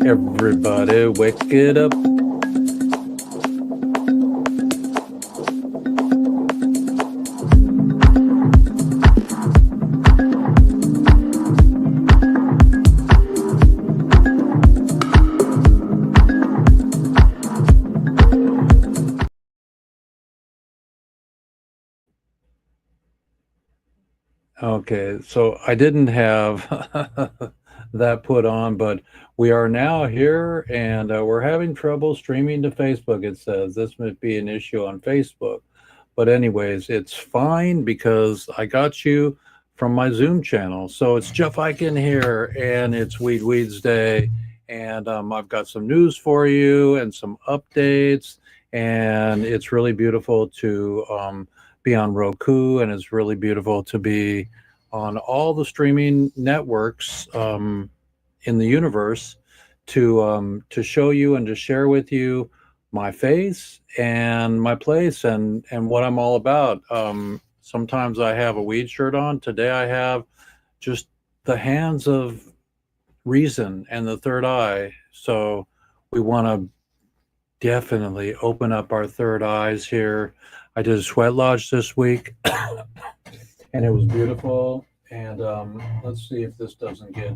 Everybody wake it up. Okay, so I didn't have that put on, but we are now here and we're having trouble streaming to Facebook. It says this might be an issue on Facebook. But anyways, it's fine because I got you from my Zoom channel. So it's Jeff Eichen here and it's Weeds Day. And I've got some news for you and some updates. And it's really beautiful to be on Roku, and it's really beautiful to be on all the streaming networks in the universe to show you and to share with you my face and my place and what I'm all about. Sometimes I have a weed shirt on. Today I have just the hands of reason and the third eye. So we want to definitely open up our third eyes here. I did a sweat lodge this week and it was beautiful. And let's see if this doesn't get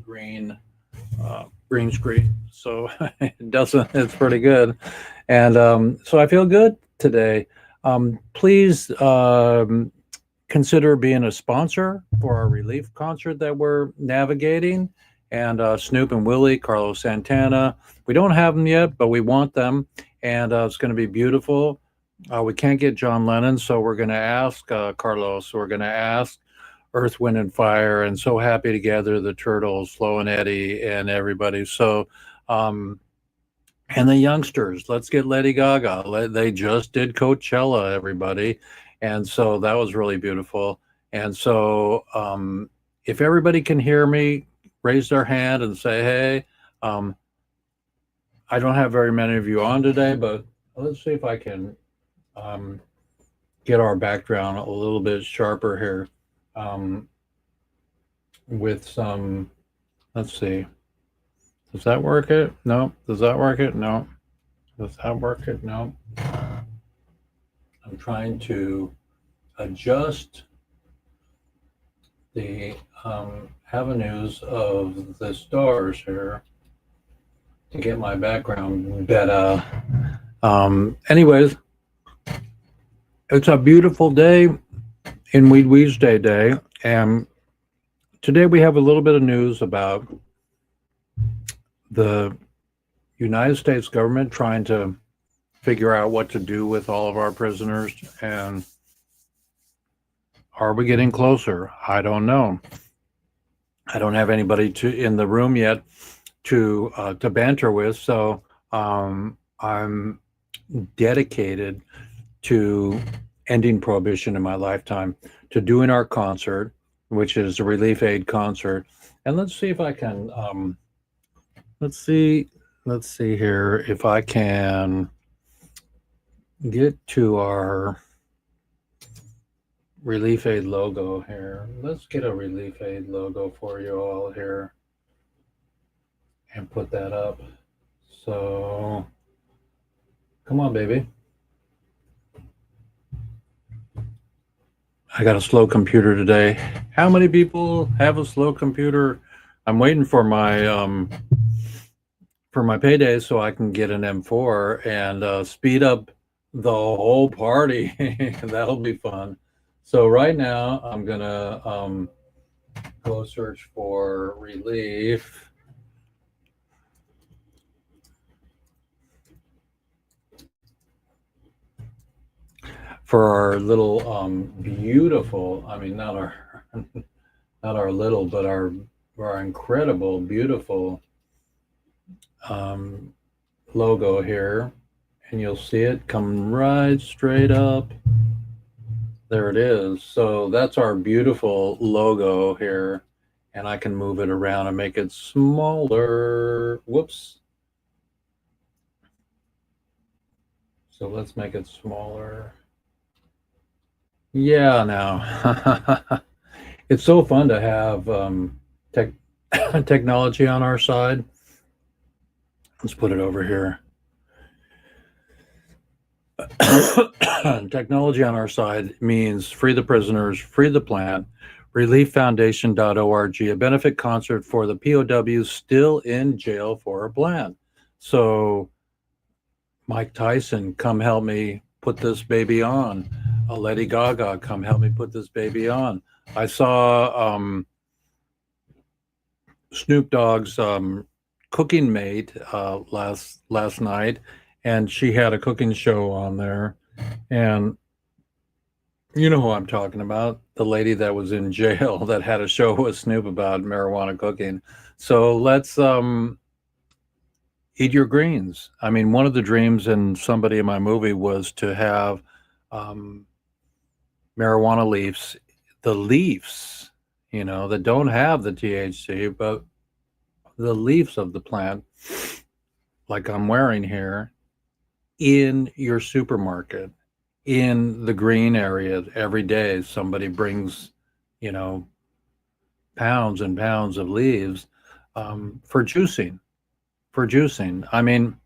green green screen. So it doesn't, it's pretty good. And so I feel good today. Please consider being a sponsor for our relief concert that we're navigating. And Snoop and Willie, Carlos Santana. We don't have them yet, but we want them. And it's going to be beautiful. We can't get John Lennon, so we're going to ask Carlos. We're going to ask Earth, Wind, and Fire, and So Happy Together, the Turtles, Flo and Eddie, and everybody. So, and the youngsters, let's get Lady Gaga. They just did Coachella, everybody. And so that was really beautiful. And so if everybody can hear me, raise their hand and say, hey, I don't have very many of you on today, but let's see if I can get our background a little bit sharper here with some, let's see. Does that work it? No. Does that work it? No. Does that work it? No. I'm trying to adjust the avenues of the stars here to get my background better. Anyways, it's a beautiful day in WEEDSDAY Day, and today we have a little bit of news about the United States government trying to figure out what to do with all of our prisoners. And are we getting closer? I don't know. I don't have anybody in the room yet to banter with, so I'm dedicated to ending prohibition in my lifetime, to doing our concert, which is a Relief Aid concert. And let's see if I can let's see here if I can get to our Relief Aid logo here. Let's get a Relief Aid logo for you all here and put that up. So come on, baby. I got a slow computer today. How many people have a slow computer? I'm waiting for my payday so I can get an M4 and speed up the whole party. That'll be fun. So right now I'm gonna go search for relief. For our little beautiful, I mean not our little, but our incredible, beautiful logo here, and you'll see it come right straight up. There it is. So that's our beautiful logo here, and I can move it around and make it smaller. Whoops. So let's make it smaller. Yeah, now it's so fun to have technology on our side. Let's put it over here. Technology on our side means free the prisoners, free the plant, relieffoundation.org, a benefit concert for the POWs still in jail for a plan. So, Mike Tyson, come help me put this baby on. Lady Gaga, come help me put this baby on. I saw Snoop Dogg's cooking mate last night, and she had a cooking show on there. And you know who I'm talking about, the lady that was in jail that had a show with Snoop about marijuana cooking. So let's eat your greens. I mean, one of the dreams in somebody in my movie was to have marijuana leaves, the leaves, that don't have the THC, but the leaves of the plant, like I'm wearing here, in your supermarket, in the green area. Every day somebody brings, pounds and pounds of leaves for juicing. I mean,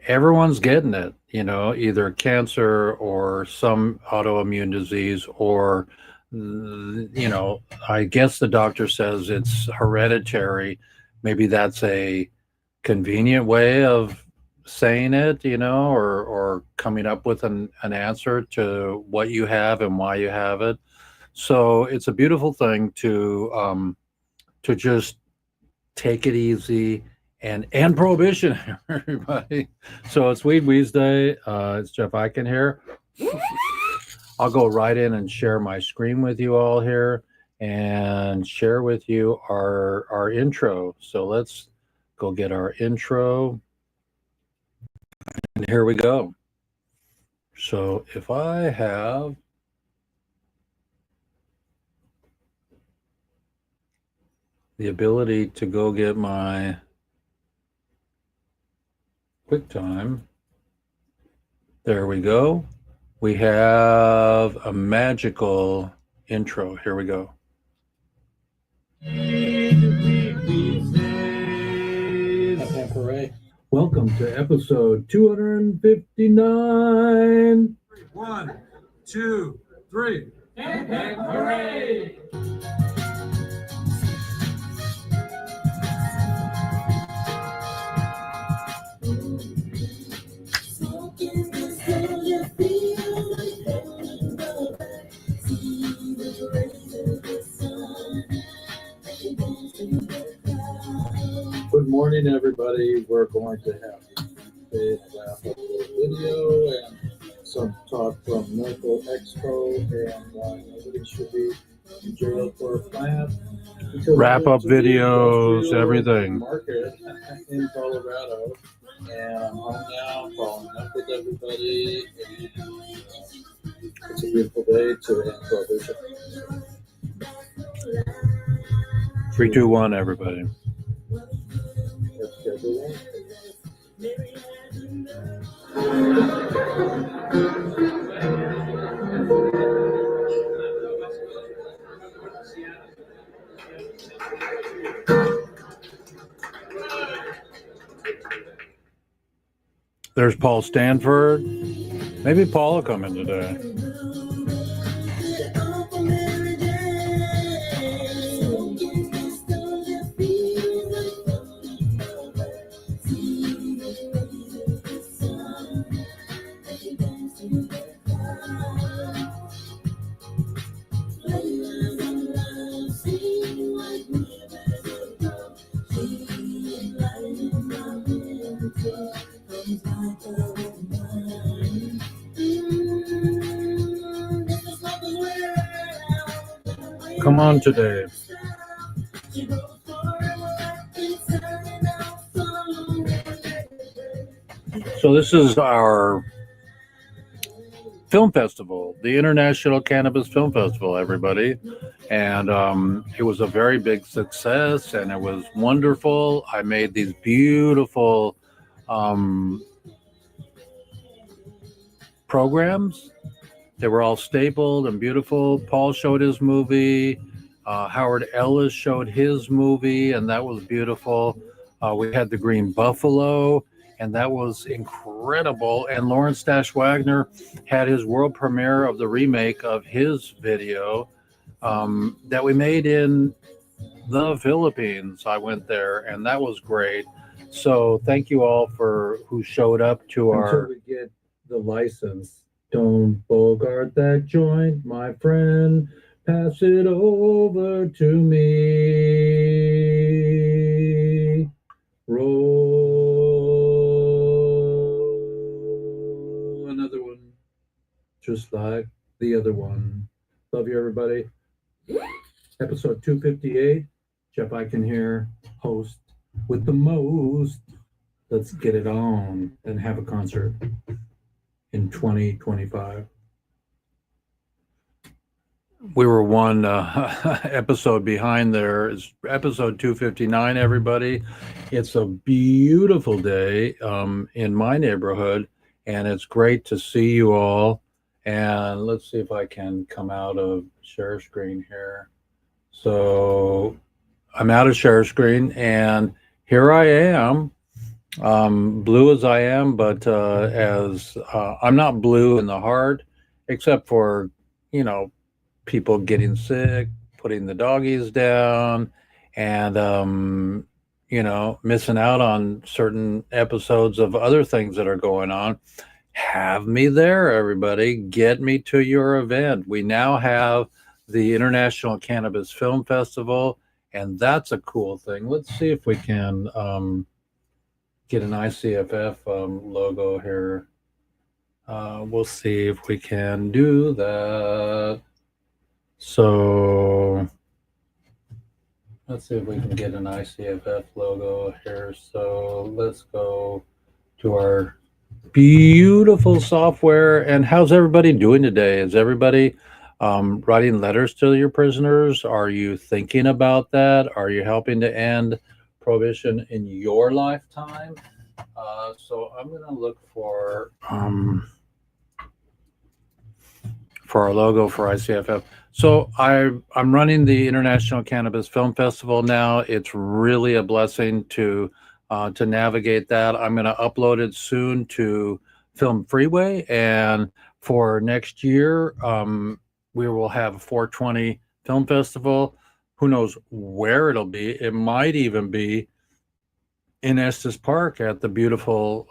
everyone's getting it, either cancer or some autoimmune disease, or, I guess the doctor says it's hereditary. Maybe that's a convenient way of saying it, or coming up with an answer to what you have and why you have it. So it's a beautiful thing to just take it easy and prohibition, everybody. So it's Weeds Day. It's Jeff Eichen here. I'll go right in and share my screen with you all here and share with you our intro. So let's go get our intro. And here we go. So if I have the ability to go get my QuickTime, there we go. We have a magical intro. Here we go. Welcome to episode 259. 1, 2, 3. Hip hip hooray! Good morning, everybody. We're going to have a wrap up video and some talk from Medical Expo, and nobody should be in jail for a plant. Wrap up videos, everything. Market in Colorado, and I'm home now, following up with everybody. And it's a beautiful day to end prohibition. 3, 2, 1, everybody. There's Paul Stanford. Maybe Paul will come in today. Come on today. So this is our film festival, the International Cannabis Film Festival, everybody. And it was a very big success, and it was wonderful. I made these beautiful programs. They were all stapled and beautiful. Paul showed his movie. Howard Ellis showed his movie, and that was beautiful. We had the Green Buffalo, and that was incredible. And Lawrence Dash Wagner had his world premiere of the remake of his video that we made in the Philippines. I went there, and that was great. So thank you all for who showed up to our. Until we get the license, don't bogart that joint, my friend. Pass it over to me. Roll another one, just like the other one. Love you, everybody. Episode 258. Jeff Eichen here, host with the most. Let's get it on and have a concert in 2025. We were one episode behind there. It's episode 259, everybody. It's a beautiful day in my neighborhood, and it's great to see you all. And let's see if I can come out of share screen here. So I'm out of share screen, and here I am, blue as I am, but as I'm not blue in the heart, except for, people getting sick, putting the doggies down, and missing out on certain episodes of other things that are going on. Have me there, everybody. Get me to your event. We now have the International Cannabis Film Festival, and that's a cool thing. Let's see if we can get an ICFF logo here. We'll see if we can do that. So let's see if we can get an ICFF logo here. So let's go to our beautiful software. And how's everybody doing today? Is everybody writing letters to your prisoners? Are you thinking about that? Are you helping to end prohibition in your lifetime? So I'm going to look for our logo for ICFF. So I'm running the International Cannabis Film Festival now. It's really a blessing to navigate that. I'm going to upload it soon to Film Freeway, and for next year, we will have a 420 Film Festival. Who knows where it'll be? It might even be in Estes Park at the beautiful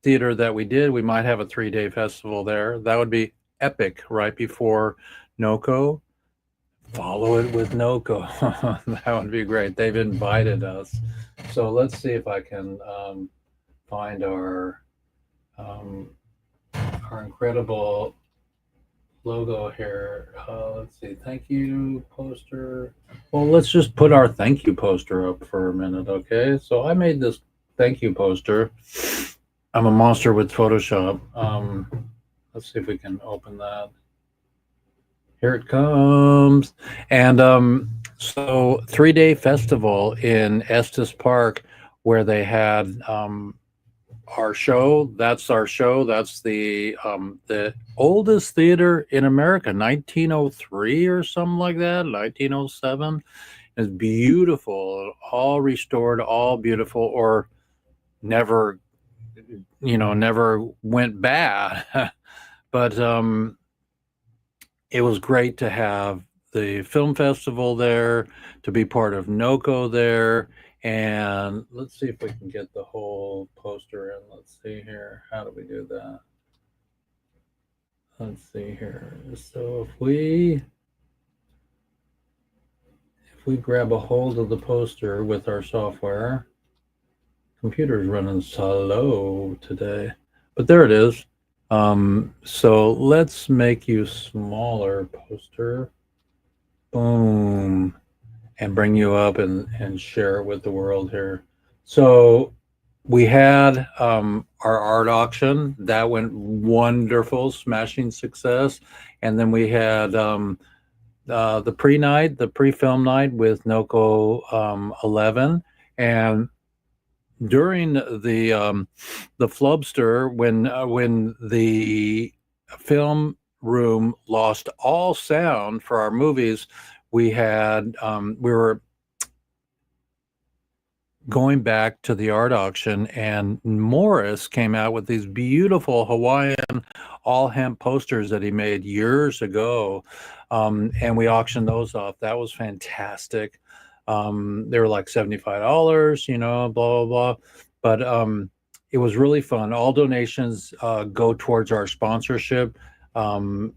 theater that we did. We might have a 3-day festival there. That would be epic right before NOCO. Follow it with NOCO. That would be great. They've invited us. So let's see if I can find our incredible logo here. Let's see. Thank you poster. Well, let's just put our thank you poster up for a minute, okay? So I made this thank you poster. I'm a monster with Photoshop. Let's see if we can open that. Here it comes. And so 3-day festival in Estes Park, where they had our show. That's our show. That's the oldest theater in America, 1903 or something like that, 1907. It's beautiful, all restored, all beautiful, or never went bad. But it was great to have the film festival there, to be part of NOCO there. And let's see if we can get the whole poster in. Let's see here. How do we do that? Let's see here. So if we grab a hold of the poster with our software, computer's running slow today, but there it is. So let's make you smaller, poster. Boom. And bring you up and share it with the world here. So we had our art auction that went wonderful, smashing success. And then we had the pre-night, the pre-film night with NOCO 11. And during the Flubster, when the film room lost all sound for our movies, we had we going back to the art auction, and Morris came out with these beautiful Hawaiian all hemp posters that he made years ago. And we auctioned those off. That was fantastic. They were like $75, blah, blah, blah. But it was really fun. All donations go towards our sponsorship. And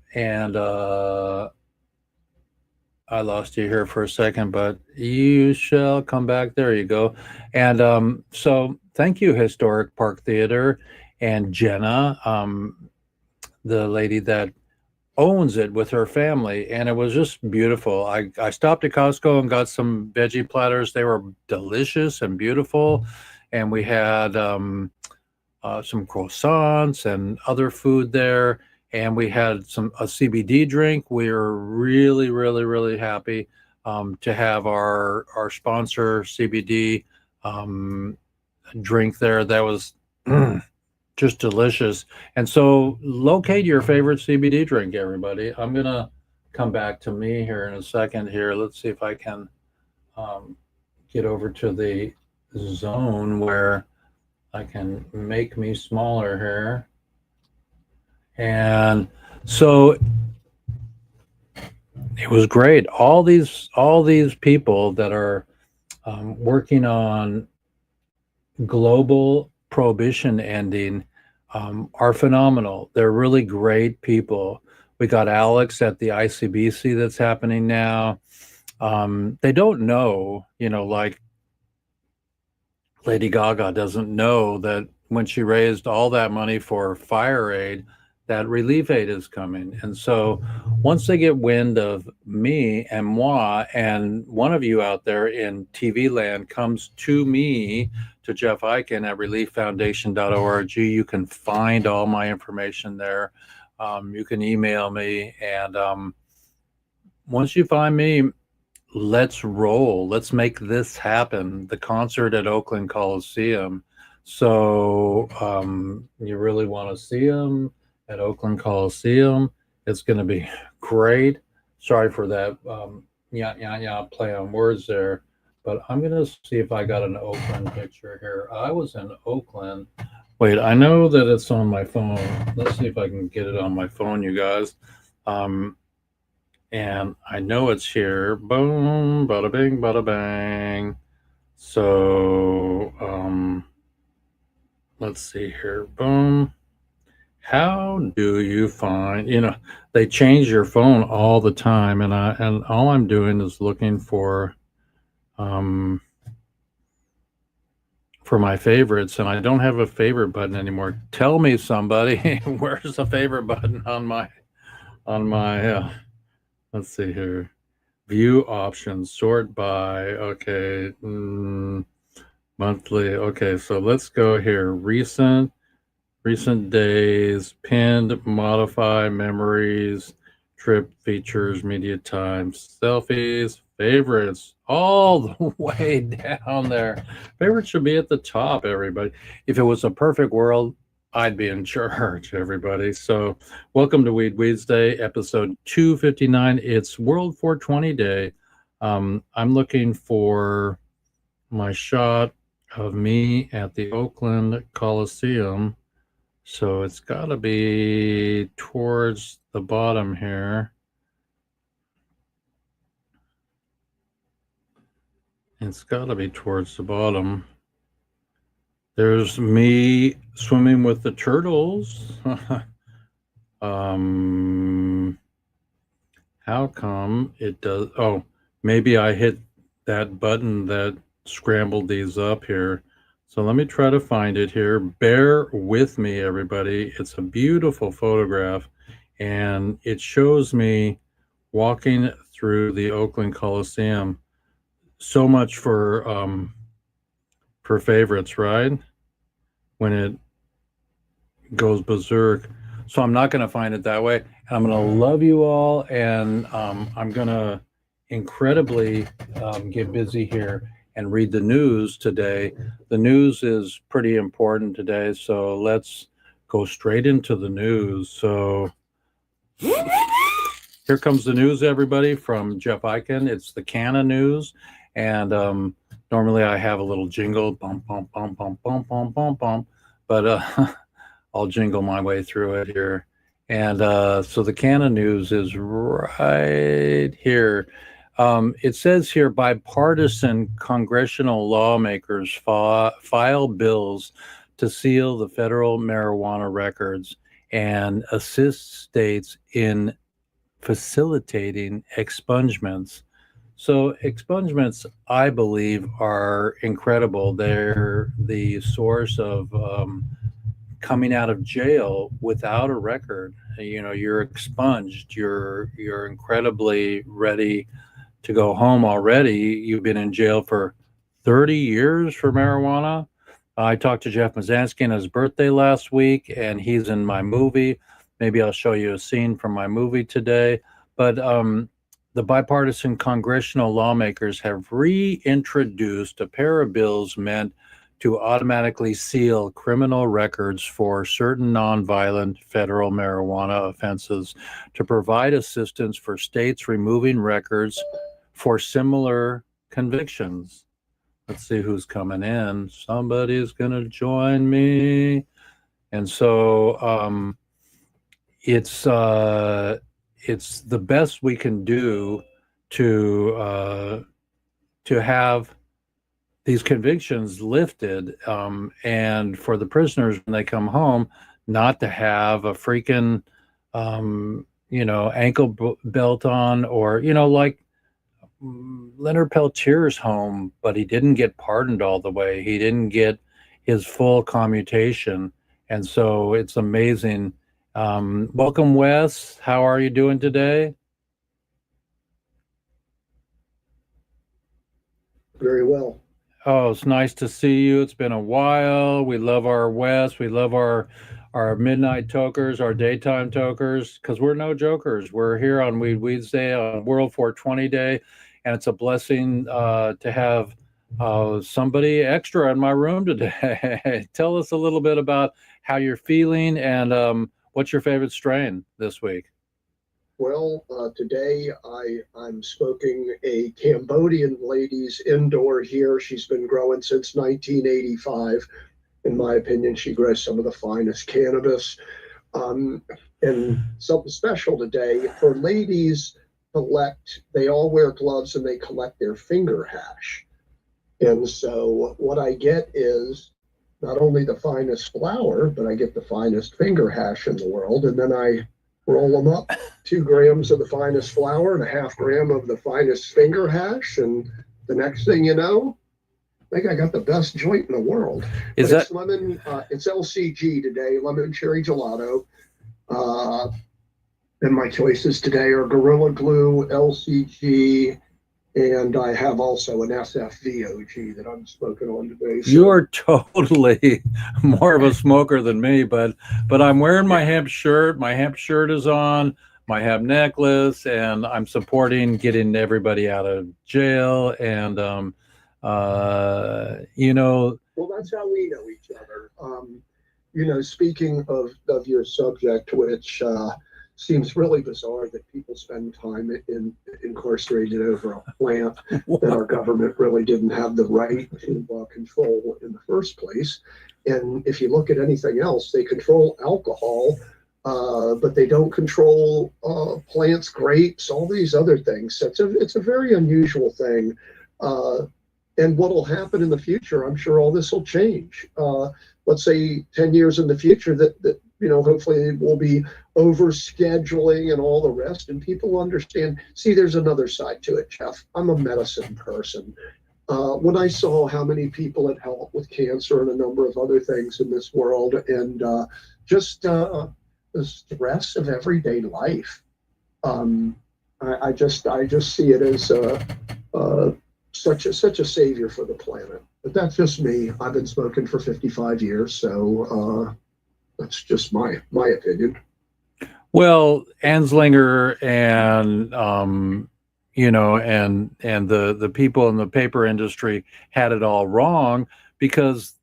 I lost you here for a second, but you shall come back. There you go. And so thank you, Historic Park Theater, and Jenna, the lady that owns it, with her family. And it was just beautiful. I stopped at Costco and got some veggie platters. They were delicious and beautiful. And we had some croissants and other food there, and we had a CBD drink. We were really, really, really happy to have our sponsor CBD drink there. That was just delicious. And so, locate your favorite CBD drink, everybody. I'm gonna come back to me here in a second. Here, let's see if I can get over to the zone where I can make me smaller here. And so it was great. All these people that are working on global prohibition ending are phenomenal. They're really great people. We got Alex at the ICBC that's happening now. They don't know, like Lady Gaga doesn't know that when she raised all that money for fire aid, that relief aid is coming. And so once they get wind of me and moi, and one of you out there in TV land comes to me, to Jeff Eichen at relieffoundation.org, you can find all my information there. You can email me. And once you find me, let's roll. Let's make this happen. The concert at Oakland Coliseum. So you really want to see them at Oakland Coliseum? It's going to be great. Sorry for that play on words there, but I'm going to see if I got an Oakland picture here. I was in Oakland. Wait, I know that it's on my phone. Let's see if I can get it on my phone, you guys. And I know it's here. Boom, bada bing, bada bang. So let's see here. Boom. How do you find, they change your phone all the time, and all I'm doing is looking for my favorites, and I don't have a favorite button anymore. Tell me, somebody, where's the favorite button on my let's see here. View options, sort by, okay, monthly. Okay, so let's go here. Recent days, pinned, modify, memories, trip, features, media times, selfies, favorites, all the way down there. Favorites should be at the top, everybody. If it was a perfect world, I'd be in charge, everybody. So welcome to WEEDSDAY, episode 259. It's World 420 Day. I'm looking for my shot of me at the Oakland Coliseum. So it's got to be towards the bottom here. It's got to be towards the bottom. There's me swimming with the turtles. How come it does? Oh, maybe I hit that button that scrambled these up here. So let me try to find it here. Bear with me, everybody. It's a beautiful photograph, and it shows me walking through the Oakland Coliseum. So much for favorites, right? When it goes berserk. So I'm not going to find it that way. I'm going to love you all, and I'm going to incredibly get busy here and read the news today. The news is pretty important today, so let's go straight into the news. So here comes the news, everybody, from Jeff Eichen. It's the Canna news, and Normally I have a little jingle, bum, bum, bum, bum, bum, bum, bum, bum, but I'll jingle my way through it here. And so the Canna news is right here. It says here bipartisan congressional lawmakers file bills to seal the federal marijuana records and assist states in facilitating expungements. So expungements, I believe, are incredible. They're the source of coming out of jail without a record. You know, you're expunged. You're incredibly ready to go home already. You've been in jail for 30 years for marijuana. I talked to Jeff Mazansky on his birthday last week, and he's in my movie. Maybe I'll show you a scene from my movie today. But the bipartisan congressional lawmakers have reintroduced a pair of bills meant to automatically seal criminal records for certain nonviolent federal marijuana offenses to provide assistance for states removing records for similar convictions. Let's see who's coming in. Somebody's going to join me. And so it's the best we can do to have these convictions lifted, and for the prisoners when they come home, not to have a freaking ankle belt on, or like Leonard Peltier's home, but he didn't get pardoned all the way. He didn't get his full commutation, and so it's amazing. Welcome, Wes. How are you doing today? Very well. Oh, it's nice to see you. It's been a while. We love our West. We love our midnight tokers, our daytime tokers, because we're no jokers. We're here on Weeds Day, on World 420 Day, and it's a blessing to have somebody extra in my room today. Tell us a little bit about how you're feeling and what's your favorite strain this week. Well, today I'm smoking a Cambodian lady's indoor here. She's been growing since 1985. In my opinion, she grows some of the finest cannabis. And something special today for ladies they all wear gloves and they collect their finger hash. And so what I get is not only the finest flower, but I get the finest finger hash in the world. And then I roll them up, 2 grams of the finest flour and a half gram of the finest finger hash. And the next thing you know, I think I got the best joint in the world. Is that it's lemon? It's LCG today, lemon cherry gelato. And my choices today are Gorilla Glue, LCG, and I have also an SFVOG that I'm smoking on today. So. You are totally more of a smoker than me, but I'm wearing my hemp shirt. My hemp shirt is on, my hemp necklace, and I'm supporting getting everybody out of jail. And Well, that's how we know each other. Speaking of your subject, which seems really bizarre that people spend time incarcerated over a plant that our government really didn't have the right to control in the first place. And if you look at anything else, they control alcohol, but they don't control plants, grapes, all these other things. So it's a very unusual thing. And what will happen in the future, I'm sure all this will change. Let's say 10 years in the future that hopefully we'll be over scheduling and all the rest, and people understand. See, there's another side to it, Jeff. I'm a medicine person. When I saw how many people it helped with cancer and a number of other things in this world, and just the stress of everyday life, I just see it as such a savior for the planet. But that's just me. I've been smoking for 55 years, so that's just my opinion. Well, Anslinger and and the people in the paper industry had it all wrong because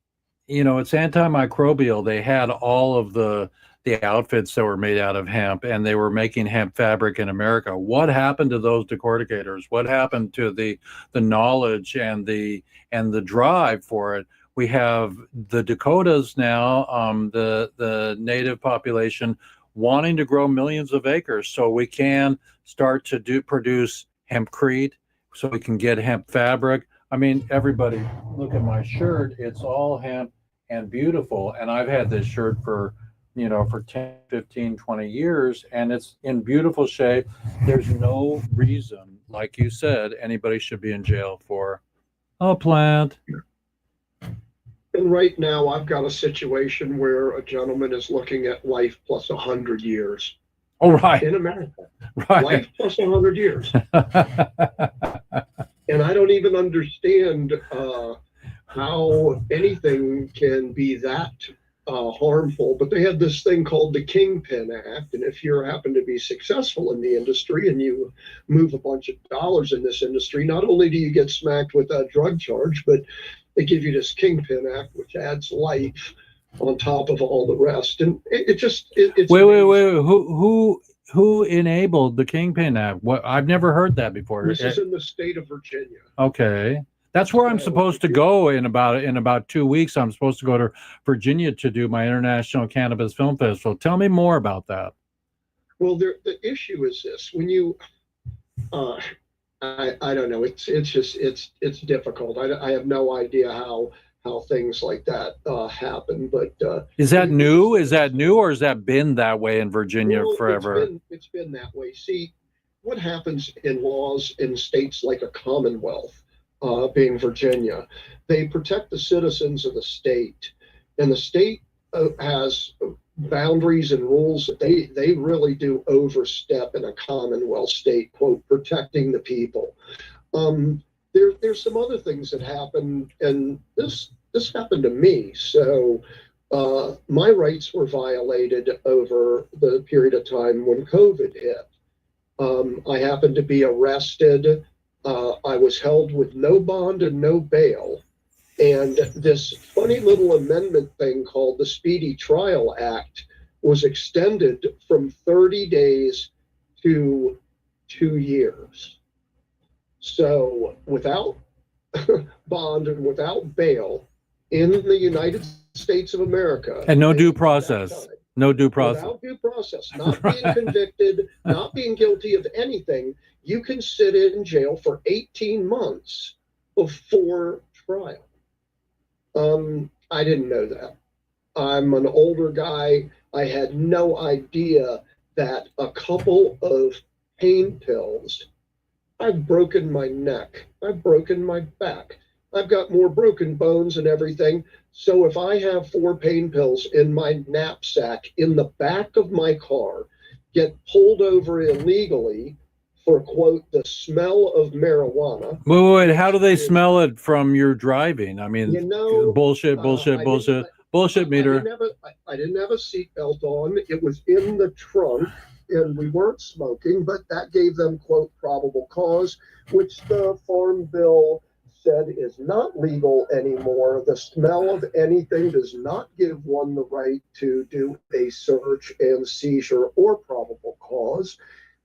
it's antimicrobial. They had all of the the outfits that were made out of hemp, and they were making hemp fabric in America. What happened to those decorticators? What happened to the knowledge and the drive for it? We have the Dakotas now, the native population wanting to grow millions of acres, so we can start to produce hempcrete, so we can get hemp fabric. I mean, everybody, look at my shirt. It's all hemp and beautiful. And I've had this shirt for, for 10, 15, 20 years, and it's in beautiful shape. There's no reason, like you said, anybody should be in jail for a plant. And right now, I've got a situation where a gentleman is looking at life plus 100 years. Oh, right. In America. Right. Life plus 100 years. And I don't even understand how anything can be that harmful. But they had this thing called the Kingpin Act. And if you happen to be successful in the industry and you move a bunch of dollars in this industry, not only do you get smacked with a drug charge, but they give you this Kingpin Act, which adds life on top of all the rest. And it's wait. Who enabled the Kingpin Act? What, I've never heard that before. This is in the state of Virginia. Okay. That's where I'm supposed to go in about 2 weeks. I'm supposed to go to Virginia to do my International Cannabis Film Festival. Tell me more about that. Well, the issue is this: when you, I don't know. It's difficult. I have no idea how things like that happen. But is that new? Is that new, or has that been that way in Virginia forever? It's been that way. See, what happens in laws in states like a Commonwealth, being Virginia, they protect the citizens of the state, and the state has boundaries and rules that they really do overstep in a Commonwealth state, quote, protecting the people. There's some other things that happen, and this happened to me. So my rights were violated over the period of time when COVID hit. I happened to be arrested. I was held with no bond and no bail. And this funny little amendment thing called the Speedy Trial Act was extended from 30 days to 2 years. So without bond and without bail in the United States of America. And no due process. No due process. Without due process, not being convicted, not being guilty of anything, you can sit in jail for 18 months before trial. I didn't know that. I'm an older guy. I had no idea that a couple of pain pills, I've broken my neck, I've broken my back, I've got more broken bones and everything. So if I have 4 pain pills in my knapsack in the back of my car, get pulled over illegally for, quote, the smell of marijuana. Wait, how do they smell it from your driving? I mean, bullshit meter. I didn't have a seatbelt on. It was in the trunk, and we weren't smoking, but that gave them, quote, probable cause, which the Farm Bill said is not legal anymore. The smell of anything does not give one the right to do a search and seizure or probable cause.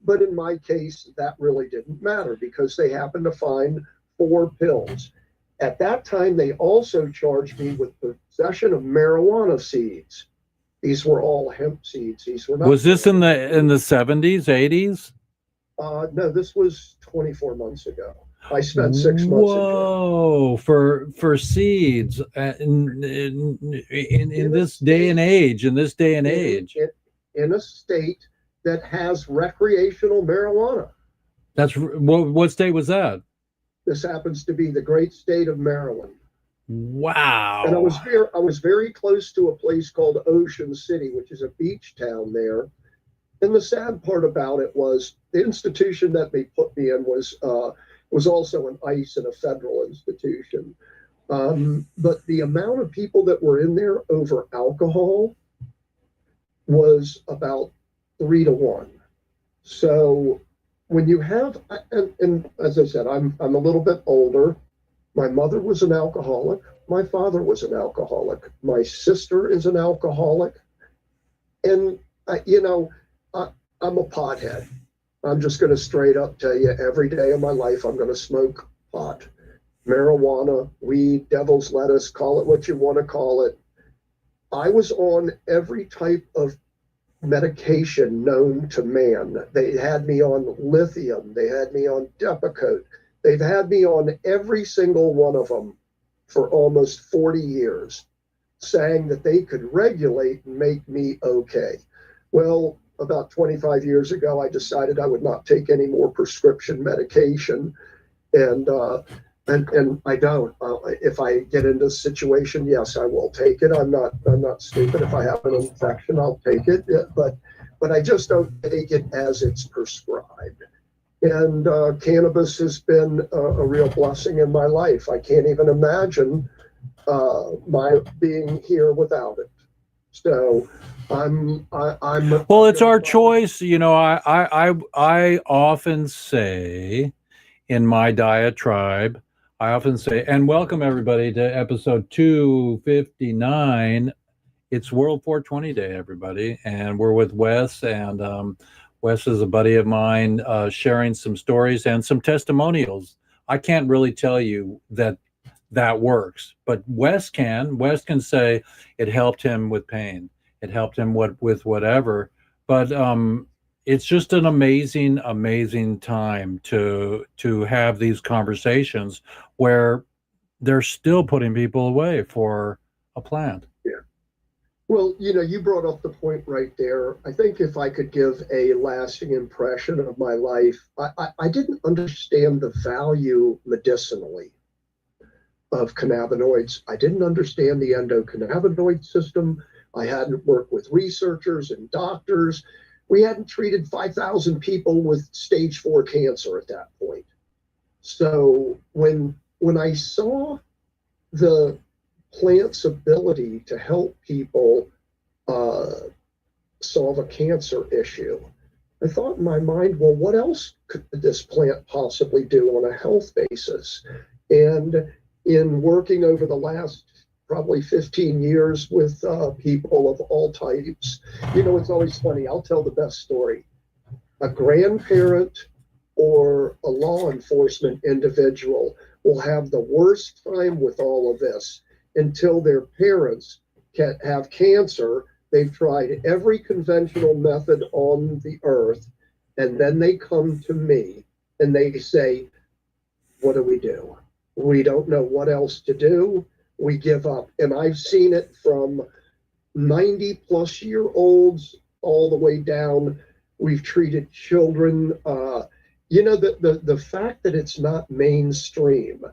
But in my case, that really didn't matter because they happened to find 4 pills. At that time, they also charged me with possession of marijuana seeds. These were all hemp seeds. These were not. Was this in the 70s, 80s? No, this was 24 months ago. I spent 6 months. Whoa, for seeds in this day and age. In a state that has recreational marijuana. That's what state was that? This happens to be the great state of Maryland. Wow. And I was very close to a place called Ocean City, which is a beach town there. And the sad part about it was the institution that they put me in was also an ICE and a federal institution. But the amount of people that were in there over alcohol was about 3 to 1. So when you have, and as I said, I'm a little bit older. My mother was an alcoholic. My father was an alcoholic. My sister is an alcoholic. And you know, I'm a pothead. I'm just going to straight up tell you, every day of my life, I'm going to smoke pot, marijuana, weed, devil's lettuce, call it what you want to call it. I was on every type of medication known to man. They had me on lithium. They had me on Depakote. They've had me on every single one of them for almost 40 years, saying that they could regulate and make me okay. Well, about 25 years ago, I decided I would not take any more prescription medication, and I don't. If I get into a situation, yes, I will take it. I'm not stupid. If I have an infection, I'll take it. But I just don't take it as it's prescribed. And cannabis has been a real blessing in my life. I can't even imagine my being here without it. So I'm. Well, it's our choice. You know, I often say in my diatribe, I often say, and welcome everybody to episode 259. It's World 420 Day, everybody, and we're with Wes, and Wes is a buddy of mine, sharing some stories and some testimonials. I can't really tell you that works, but Wes can. Wes can say it helped him with pain. It helped him with whatever. But it's just an amazing time to have these conversations where they're still putting people away for a plant. Yeah. Well, you brought up the point right there. I think if I could give a lasting impression of my life, I didn't understand the value medicinally of cannabinoids. I didn't understand the endocannabinoid system. I hadn't worked with researchers and doctors. We hadn't treated 5,000 people with stage 4 cancer at that point. So when I saw the plant's ability to help people solve a cancer issue, I thought in my mind, well, what else could this plant possibly do on a health basis? And in working over the last probably 15 years with people of all types, it's always funny. I'll tell the best story. A grandparent or a law enforcement individual will have the worst time with all of this until their parents have cancer. They've tried every conventional method on the earth, and then they come to me and they say, what do we do? We don't know what else to do. We give up. And I've seen it from 90-plus-year-olds all the way down. We've treated children. The fact that it's not mainstream,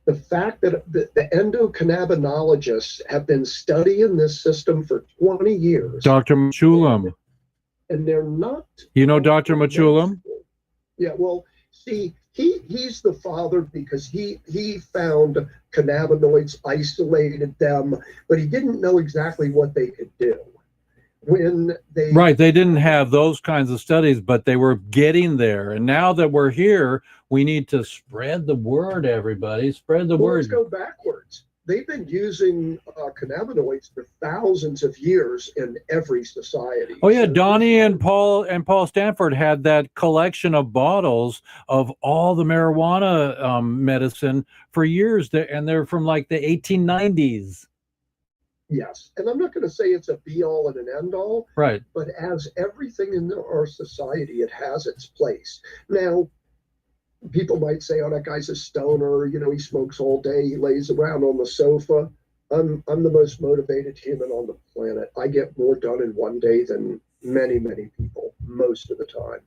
the fact that the endocannabinologists have been studying this system for 20 years. Dr. Machulam. And they're not. Dr. Machulam? Yeah, well, see, he's the father because he found cannabinoids, isolated them, but he didn't know exactly what they could do. They didn't have those kinds of studies, but they were getting there. And now that we're here, we need to spread the word, everybody. Spread the word. Let's go backwards. They've been using cannabinoids for thousands of years in every society. Oh yeah, so Donnie and Paul Stanford had that collection of bottles of all the marijuana medicine for years, and they're from like the 1890s. Yes, and I'm not going to say it's a be-all and an end-all, right? But as everything in our society, it has its place. Now, people might say, "Oh, that guy's a stoner. He smokes all day. He lays around on the sofa." I'm the most motivated human on the planet. I get more done in one day than many people most of the time.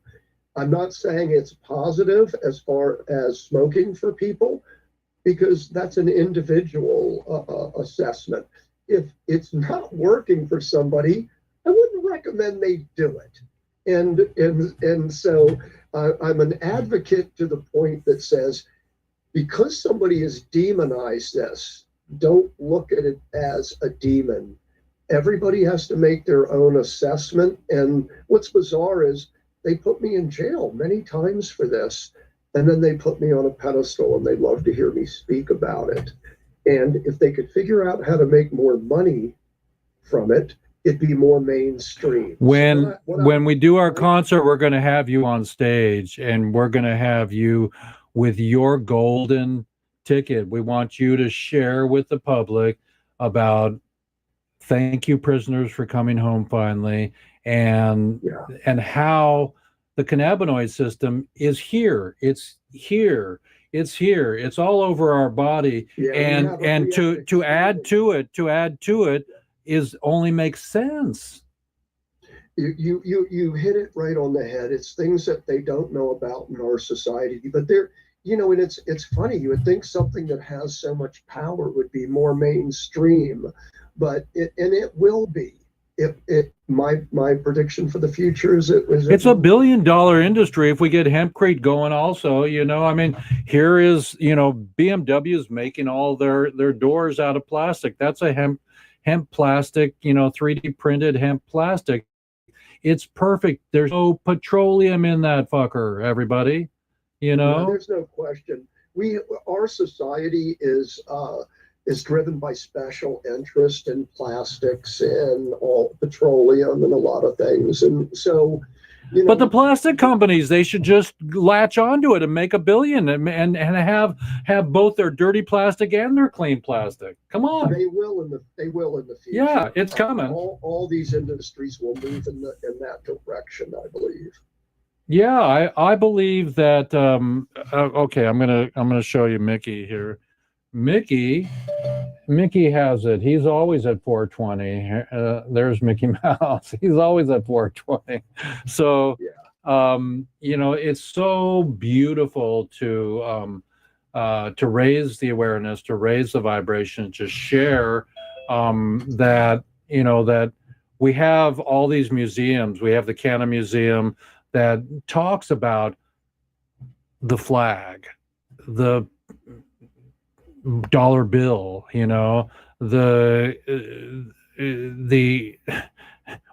I'm not saying it's positive as far as smoking for people, because that's an individual assessment. If it's not working for somebody, I wouldn't recommend they do it. And so I'm an advocate to the point that says, because somebody has demonized this, don't look at it as a demon. Everybody has to make their own assessment. And what's bizarre is they put me in jail many times for this. And then they put me on a pedestal and they love to hear me speak about it. And if they could figure out how to make more money from it, it be more mainstream. When So when we do our concert, we're going to have you on stage, and we're going to have you with your golden ticket. We want you to share with the public about thank you, prisoners, for coming home finally, and yeah, and how the cannabinoid system is here. It's here. It's here. It's all over our body. yeah, And to add to it, is only makes sense. you hit it right on the head. It's things that they don't know about in our society, but they're, and it's funny. You would think something that has so much power would be more mainstream, but it will be. My prediction for the future is It's a billion-dollar industry if we get hempcrete going also, I mean, here is, BMW is making all their doors out of plastic. That's a hemp plastic, 3D printed hemp plastic. It's perfect. There's no petroleum in that fucker, everybody. Yeah, there's no question. Our society is driven by special interest in plastics and all petroleum and a lot of things. And so, but the plastic companies, they should just latch onto it and make $1 billion and have both their dirty plastic and their clean plastic. Come on. They will in the future. Yeah, it's coming. All these industries will move in that direction, I believe. Yeah, I believe that. Okay, I'm gonna show you Mickey here. Mickey has it. He's always at 420. There's Mickey Mouse. He's always at 420. So, it's so beautiful to raise the awareness, to raise the vibration, to share that that we have all these museums. We have the Canna Museum that talks about the flag, the dollar bill, the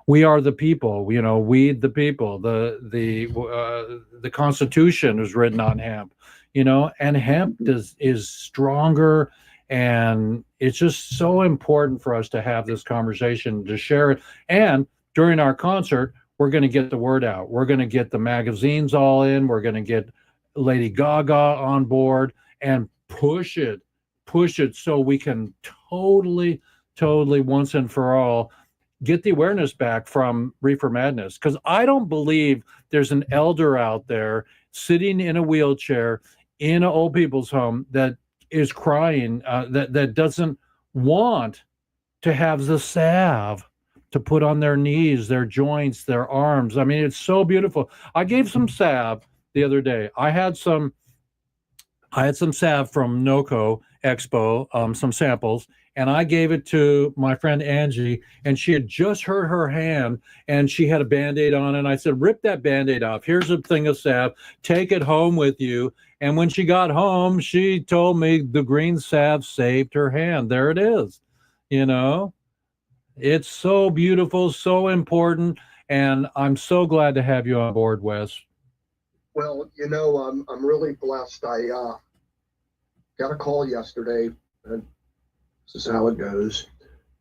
we are the people, we the people, the Constitution is written on hemp, and hemp is stronger, and it's just so important for us to have this conversation, to share it. And during our concert, we're going to get the word out. We're going to get the magazines all in. We're going to get Lady Gaga on board and push it so we can totally once and for all get the awareness back from Reefer Madness. Because I don't believe there's an elder out there sitting in a wheelchair in an old people's home that is crying, that doesn't want to have the salve to put on their knees, their joints, their arms. I mean, it's so beautiful. I gave some salve the other day. I had some salve from NOCO Expo, some samples, and I gave it to my friend Angie, and she had just hurt her hand, and she had a Band-Aid on it, and I said, rip that Band-Aid off. Here's a thing of salve. Take it home with you. And when she got home, she told me the green salve saved her hand. There it is. It's so beautiful, so important, and I'm so glad to have you on board, Wes. Well, I'm really blessed. I got a call yesterday, and this is how it goes.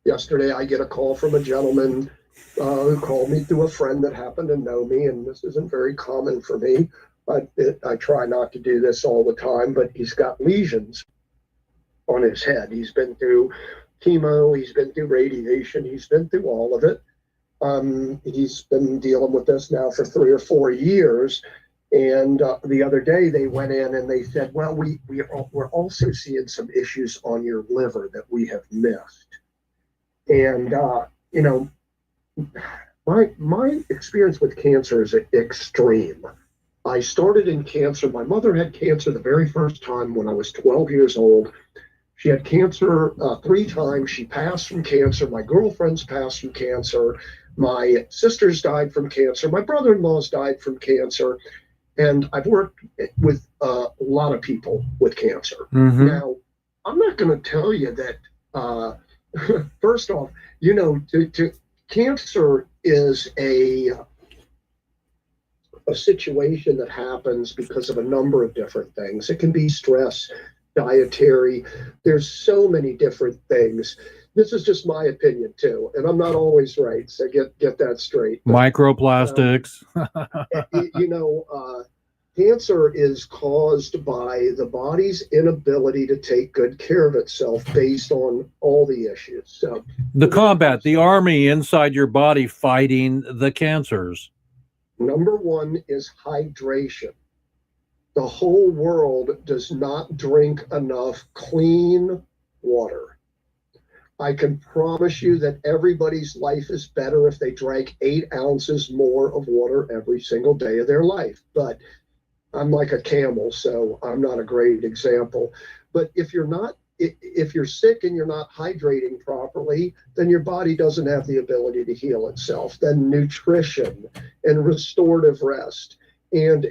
Yesterday, I get a call from a gentleman who called me through a friend that happened to know me, and this isn't very common for me. I try not to do this all the time, but he's got lesions on his head. He's been through chemo, he's been through radiation, he's been through all of it. He's been dealing with this now for 3 or 4 years. And the other day they went in and they said, well, we're also seeing some issues on your liver that we have missed. And, my experience with cancer is extreme. I started in cancer. My mother had cancer the very first time when I was 12 years old. She had cancer 3 times. She passed from cancer. My girlfriends passed from cancer. My sisters died from cancer. My brother-in-laws died from cancer. And I've worked with a lot of people with cancer. Mm-hmm. Now, I'm not going to tell you that, first off, cancer is a situation that happens because of a number of different things. It can be stress, dietary. There's so many different things. this is just my opinion too, and I'm not always right, so get that straight. But, Microplastics. cancer is caused by the body's inability to take good care of itself based on all the issues. So the army inside your body fighting the cancers. number one is hydration. The whole world does not drink enough clean water. I can promise you that everybody's life is better if they drank 8 ounces more of water every single day of their life. But I'm like a camel, so I'm not a great example. But if you're sick and you're not hydrating properly, then your body doesn't have the ability to heal itself. Then nutrition and restorative rest and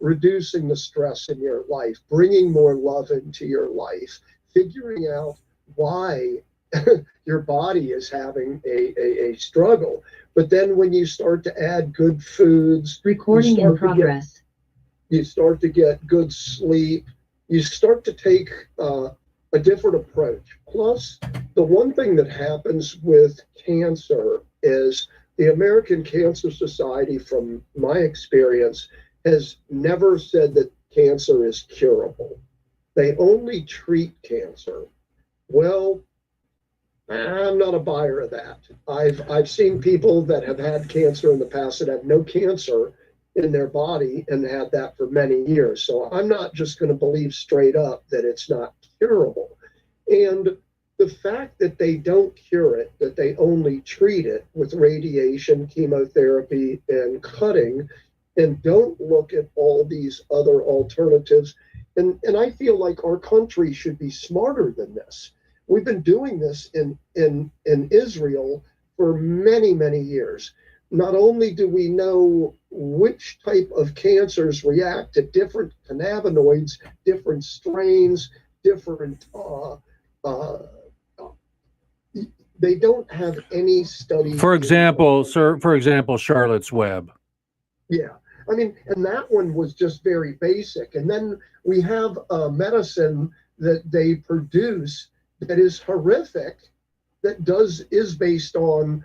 reducing the stress in your life, bringing more love into your life, figuring out why your body is having a struggle. But then when you start to add good foods, recording in progress, you start to get good sleep, you start to take a different approach. Plus, the one thing that happens with cancer is the American Cancer Society, from my experience, has never said that cancer is curable. They only treat cancer. Well, I'm not a buyer of that. I've seen people that have had cancer in the past that have no cancer in their body and had that for many years. So I'm not just going to believe straight up that it's not curable. And the fact that they don't cure it, that they only treat it with radiation, chemotherapy, and cutting, and don't look at all these other alternatives. And I feel like our country should be smarter than this. We've been doing this in Israel for many, many years. Not only do we know which type of cancers react to different cannabinoids, different strains, different, they don't have any studies. For example, Charlotte's Web. Yeah. I mean, and that one was just very basic. And then we have a medicine that they produce that is horrific, that is based on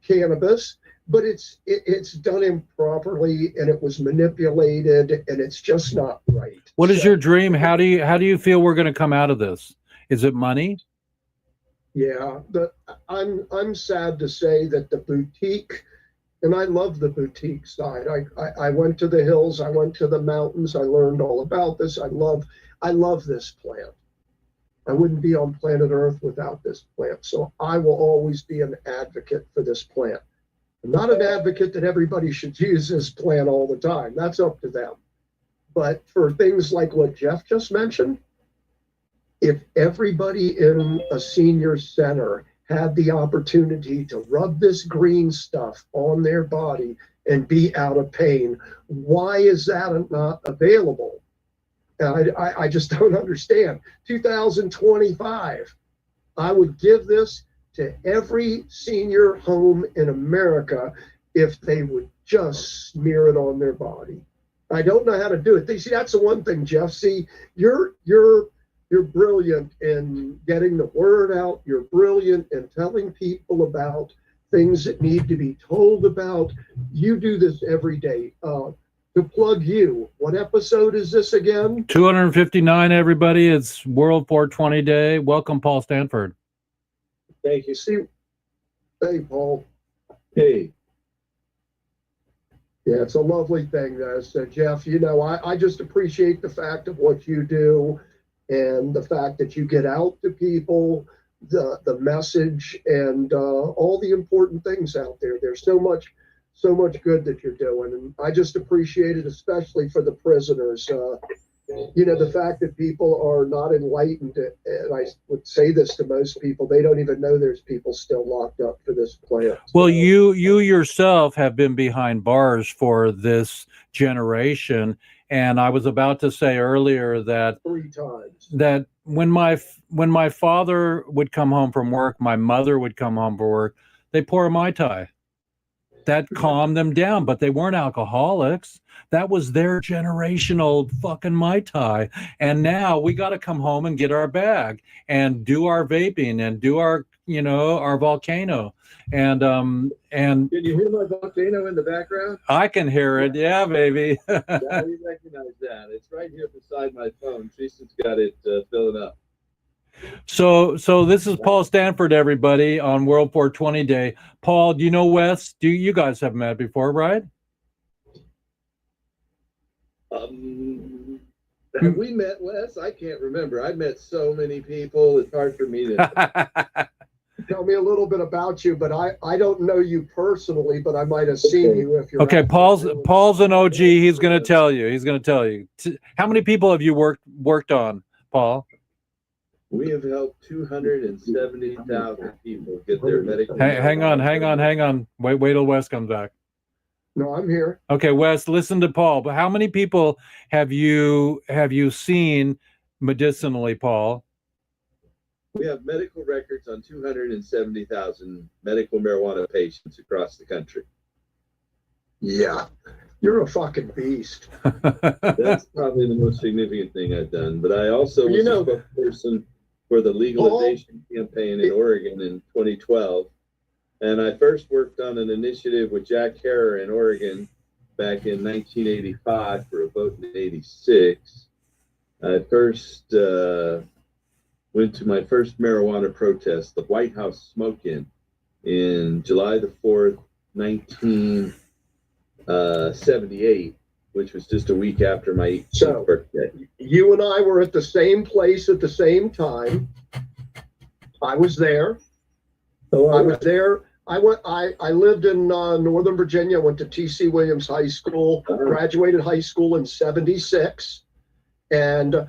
cannabis, but it's done improperly and it was manipulated and it's just not right. What is your dream? How do you feel we're going to come out of this? Is it money? Yeah, I'm sad to say that the boutique, and I love the boutique side. I went to the hills, I went to the mountains, I learned all about this. I love this plant. I wouldn't be on planet Earth without this plant. So I will always be an advocate for this plant. I'm not an advocate that everybody should use this plant all the time. That's up to them. But for things like what Jeff just mentioned, if everybody in a senior center had the opportunity to rub this green stuff on their body and be out of pain, why is that not available? I just don't understand. 2025, I would give this to every senior home in America if they would just smear it on their body. I don't know how to do it. See, that's the one thing, Jeff. See, you're brilliant in getting the word out. You're brilliant in telling people about things that need to be told about. You do this every day. To plug you, what episode is this again? 259, everybody. It's World 420 Day. Welcome, Paul Stanford. Thank you. See, hey, Paul. Hey. Yeah, it's a lovely thing, Jeff. I just appreciate the fact of what you do and the fact that you get out to people, the message, and all the important things out there. There's so much good that you're doing, and I just appreciate it, especially for the prisoners. The fact that people are not enlightened, and I would say this to most people, they don't even know there's people still locked up for this plant. Well, you yourself have been behind bars for this generation, and I was about to say earlier that 3 times. That when my father would come home from work, my mother would come home from work, they pour a Mai Tai. that calmed them down, but they weren't alcoholics. That was their generational fucking Mai Tai. And now we got to come home and get our bag and do our vaping and do our, you know, our volcano. And Can you hear my volcano in the background? I can hear it. Yeah, baby. Yeah, we recognize that. It's right here beside my phone. Tristan's got it filling up. So this is Paul Stanford, everybody, on World 420 Day. Paul, do you know Wes? You guys have met before, right? Have we met, Wes? I can't remember. I've met so many people. It's hard for me to. Tell me a little bit about you, but I don't know you personally, but I might have seen you if you're okay. Paul's an OG. He's going to tell you. He's going to tell you. How many people have you worked on, Paul? We have helped 270,000 people get their medical. Hang on. Wait till Wes comes back. No, I'm here. Okay, Wes, listen to Paul. But how many people have you seen medicinally, Paul? We have medical records on 270,000 medical marijuana patients across the country. Yeah, you're a fucking beast. That's probably the most significant thing I've done. But I also was a spokesperson for the legalization campaign in Oregon in 2012. And I first worked on an initiative with Jack Herer in Oregon back in 1985 for a vote in 86. I first went to my first marijuana protest, the White House smoke-in July the 4th, 1978, which was just a week after my 18th birthday. You and I were at the same place at the same time. I was there. I was there. I lived in Northern Virginia, went to T.C. Williams High School, graduated high school in 76. And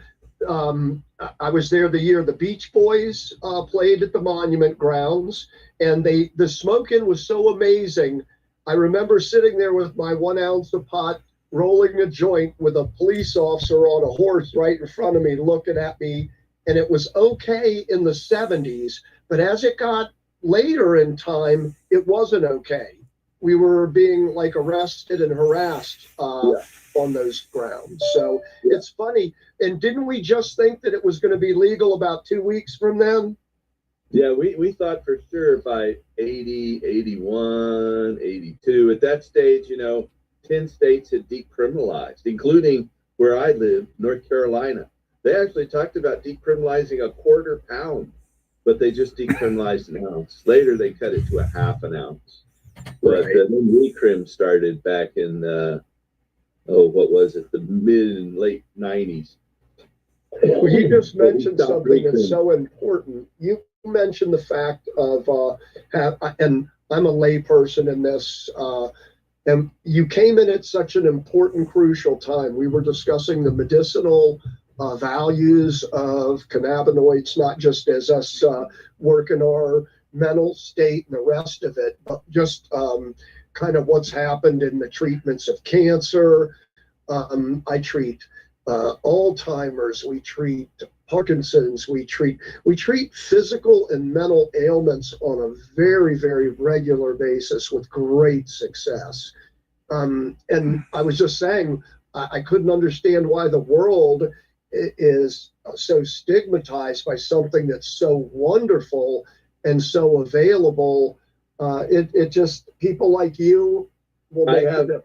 I was there the year the Beach Boys played at the Monument Grounds. And the smoke-in was so amazing. I remember sitting there with my 1 ounce of pot, rolling a joint with a police officer on a horse right in front of me, looking at me. And it was okay in the 70s. But as it got later in time, it wasn't okay. We were being like arrested and harassed on those grounds. So it's funny. And didn't we just think that it was going to be legal about 2 weeks from then? Yeah, we thought for sure by 80, 81, 82. At that stage, 10 states had decriminalized, including where I live, North Carolina. They actually talked about decriminalizing a quarter pound, but they just decriminalized an ounce. Later, they cut it to a half an ounce. But then recrim started back in, the mid and late 90s. Well, you just mentioned something that's so important. You mentioned the fact of, and I'm a lay person in this, and you came in at such an important, crucial time. We were discussing the medicinal values of cannabinoids, not just as us working our mental state and the rest of it, but just kind of what's happened in the treatments of cancer. I treat Alzheimer's, we treat Parkinson's, we treat physical and mental ailments on a very, very regular basis with great success. And I was just saying, I couldn't understand why the world is so stigmatized by something that's so wonderful and so available. It just, people like you will make I have the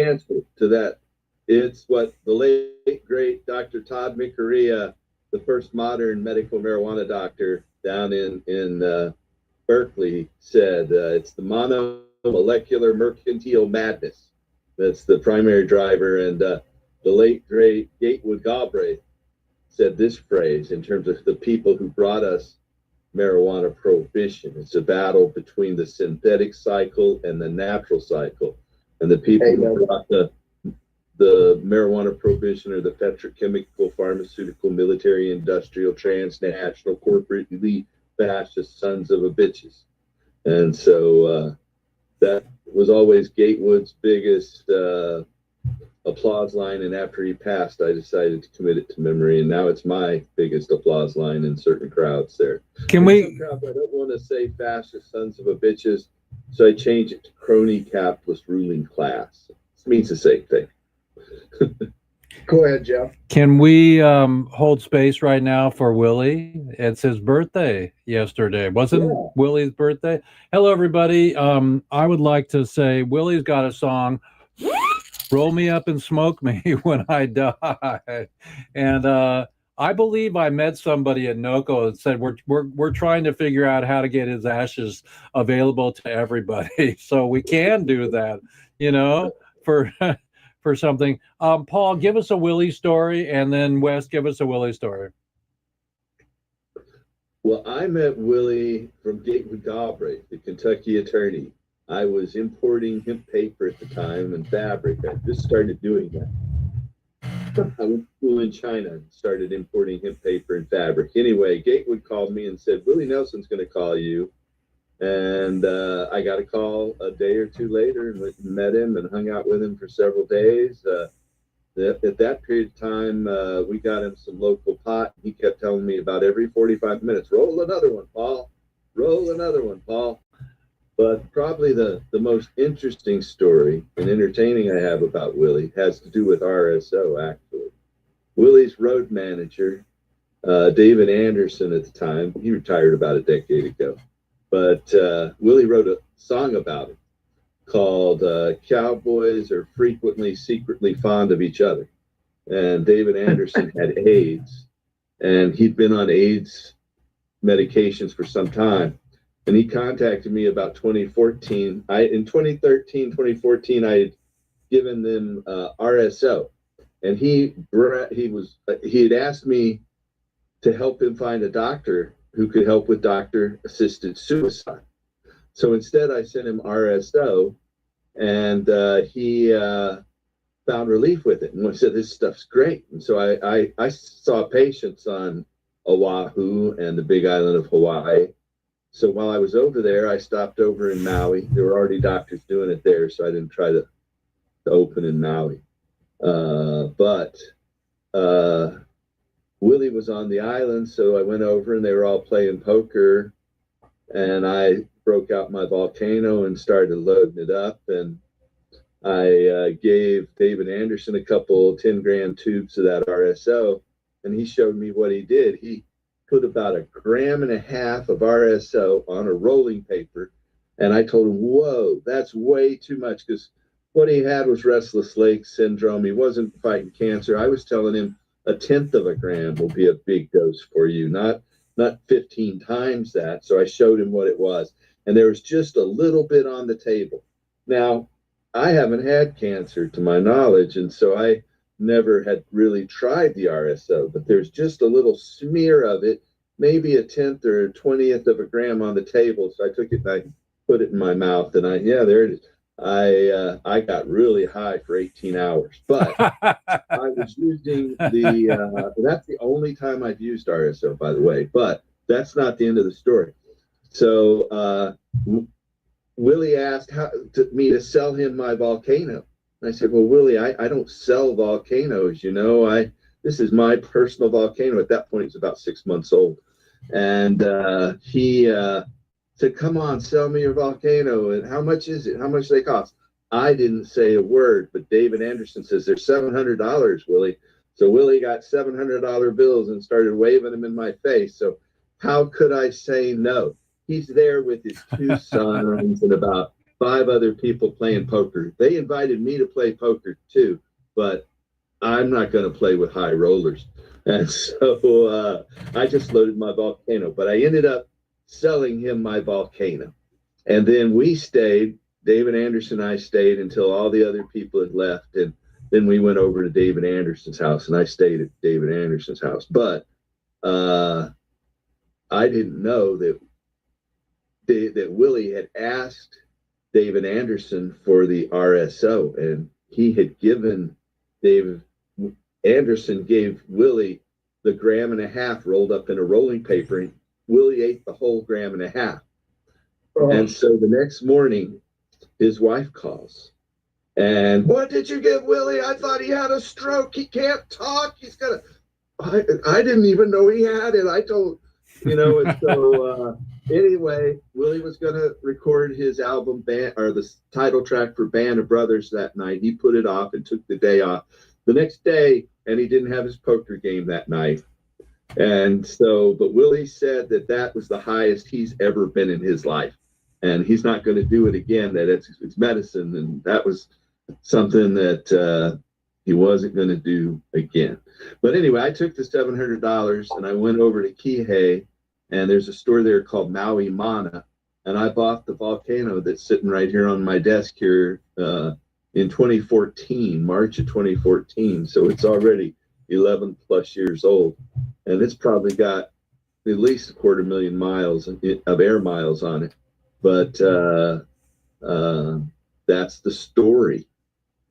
answer to that. It's what the late, great Dr. Todd McCurria, the first modern medical marijuana doctor down in Berkeley, said. It's the monomolecular mercantile madness that's the primary driver. And the late, great Gatewood Galbraith said this phrase in terms of the people who brought us marijuana prohibition. It's a battle between the synthetic cycle and the natural cycle. And the people who brought the marijuana prohibition are the petrochemical, pharmaceutical, military, industrial, transnational, corporate, elite, fascist sons of a bitches. And so that was always Gatewood's biggest applause line. And after he passed, I decided to commit it to memory. And now it's my biggest applause line in certain crowds there. Can we? I don't want to say fascist sons of a bitches. So I changed it to crony capitalist ruling class. It means the same thing. Go ahead, Jeff. Can we hold space right now for Willie? It's his birthday yesterday. Wasn't Willie's birthday? Hello, everybody. I would like to say Willie's got a song, "Roll Me Up and Smoke Me When I Die," and I believe I met somebody at NOCO that said we're trying to figure out how to get his ashes available to everybody, so we can do that, for for something. Paul, give us a Willie story, and then Wes, give us a Willie story. Well, I met Willie from Gatewood Galbraith, the Kentucky attorney. I was importing hemp paper at the time and fabric. I just started doing that. I went to school in China and started importing hemp paper and fabric. Anyway, Gatewood called me and said, Willie Nelson's going to call you. And I got a call a day or two later and went and met him and hung out with him for several days. At that period of time, we got him some local pot. He kept telling me about every 45 minutes, roll another one, Paul. Roll another one, Paul. But probably the most interesting story and entertaining I have about Willie has to do with RSO, actually. Willie's road manager, David Anderson at the time, he retired about a decade ago. But Willie wrote a song about it called Cowboys Are Frequently Secretly Fond of Each Other. And David Anderson had AIDS, and he'd been on AIDS medications for some time. And he contacted me about 2014. In 2013, 2014, I had given them RSO. And he had asked me to help him find a doctor who could help with doctor-assisted suicide. So instead, I sent him RSO, and he found relief with it. And I said, this stuff's great. And so I saw patients on Oahu and the Big Island of Hawaii. So while I was over there, I stopped over in Maui. There were already doctors doing it there, so I didn't try to open in Maui. But Willie was on the island, so I went over and they were all playing poker, and I broke out my volcano and started loading it up, and I gave David Anderson a couple 10-gram tubes of that RSO, and he showed me what he did. He put about 1.5 grams of RSO on a rolling paper, and I told him, whoa, that's way too much, because what he had was restless leg syndrome. He wasn't fighting cancer. I was telling him 1/10 gram will be a big dose for you, not 15 times that. So I showed him what it was, and there was just a little bit on the table. Now, I haven't had cancer to my knowledge, and so I never had really tried the RSO, but there's just a little smear of it, maybe 1/10 or 1/20 gram on the table. So I took it and I put it in my mouth, and there it is. I got really high for 18 hours, but I was using that's the only time I've used RSO, by the way, but that's not the end of the story. So Willie asked me to sell him my volcano. And I said, well, Willie, I don't sell volcanoes, this is my personal volcano. At that point, it was about 6 months old. And he said, come on, sell me your volcano. And how much is it? How much do they cost? I didn't say a word, but David Anderson says, they're $700, Willie. So Willie got $700 bills and started waving them in my face. So how could I say no? He's there with his 2 sons and about 5 other people playing poker. They invited me to play poker too, but I'm not going to play with high rollers. And so I just loaded my volcano, but I ended up selling him my volcano. And then we stayed, David Anderson and I stayed until all the other people had left. And then we went over to David Anderson's house, and I stayed at David Anderson's house. But I didn't know that Willie had asked David Anderson for the RSO, and he had given Anderson gave Willie the 1.5 grams rolled up in a rolling paper, and Willie ate the whole 1.5 grams. Oh. And so the next morning, his wife calls. And what did you give Willie? I thought he had a stroke. He can't talk. He's got I didn't even know he had it. I told, and so Anyway, Willie was going to record his album band or the title track for Band of Brothers that night. He put it off and took the day off. The next day, and he didn't have his poker game that night. And so, but Willie said that that was the highest he's ever been in his life. And he's not going to do it again, that it's medicine. And that was something that he wasn't going to do again. But anyway, I took the $700 and I went over to Kihei, and there's a store there called Maui Mana. And I bought the volcano that's sitting right here on my desk here in 2014, March of 2014. So it's already 11 plus years old. And it's probably got at least 250,000 miles of air miles on it. But that's the story.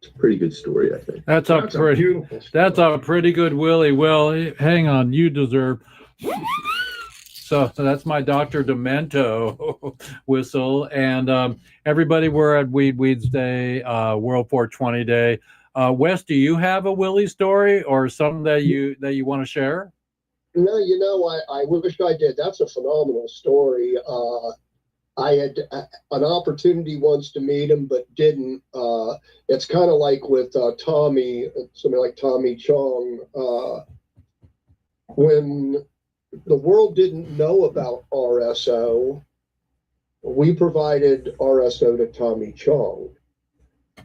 It's a pretty good story, I think. That's a beautiful story. That's a pretty good Willie. Well, hang on, you deserve. So that's my Dr. Demento whistle. And everybody, we're at Weeds Day, World 420 Day. Wes, do you have a Willie story or something that you want to share? No, I wish I did. That's a phenomenal story. I had an opportunity once to meet him, but didn't. It's kind of like with Tommy, somebody like Tommy Chong. When the world didn't know about RSO, we provided RSO to Tommy Chong.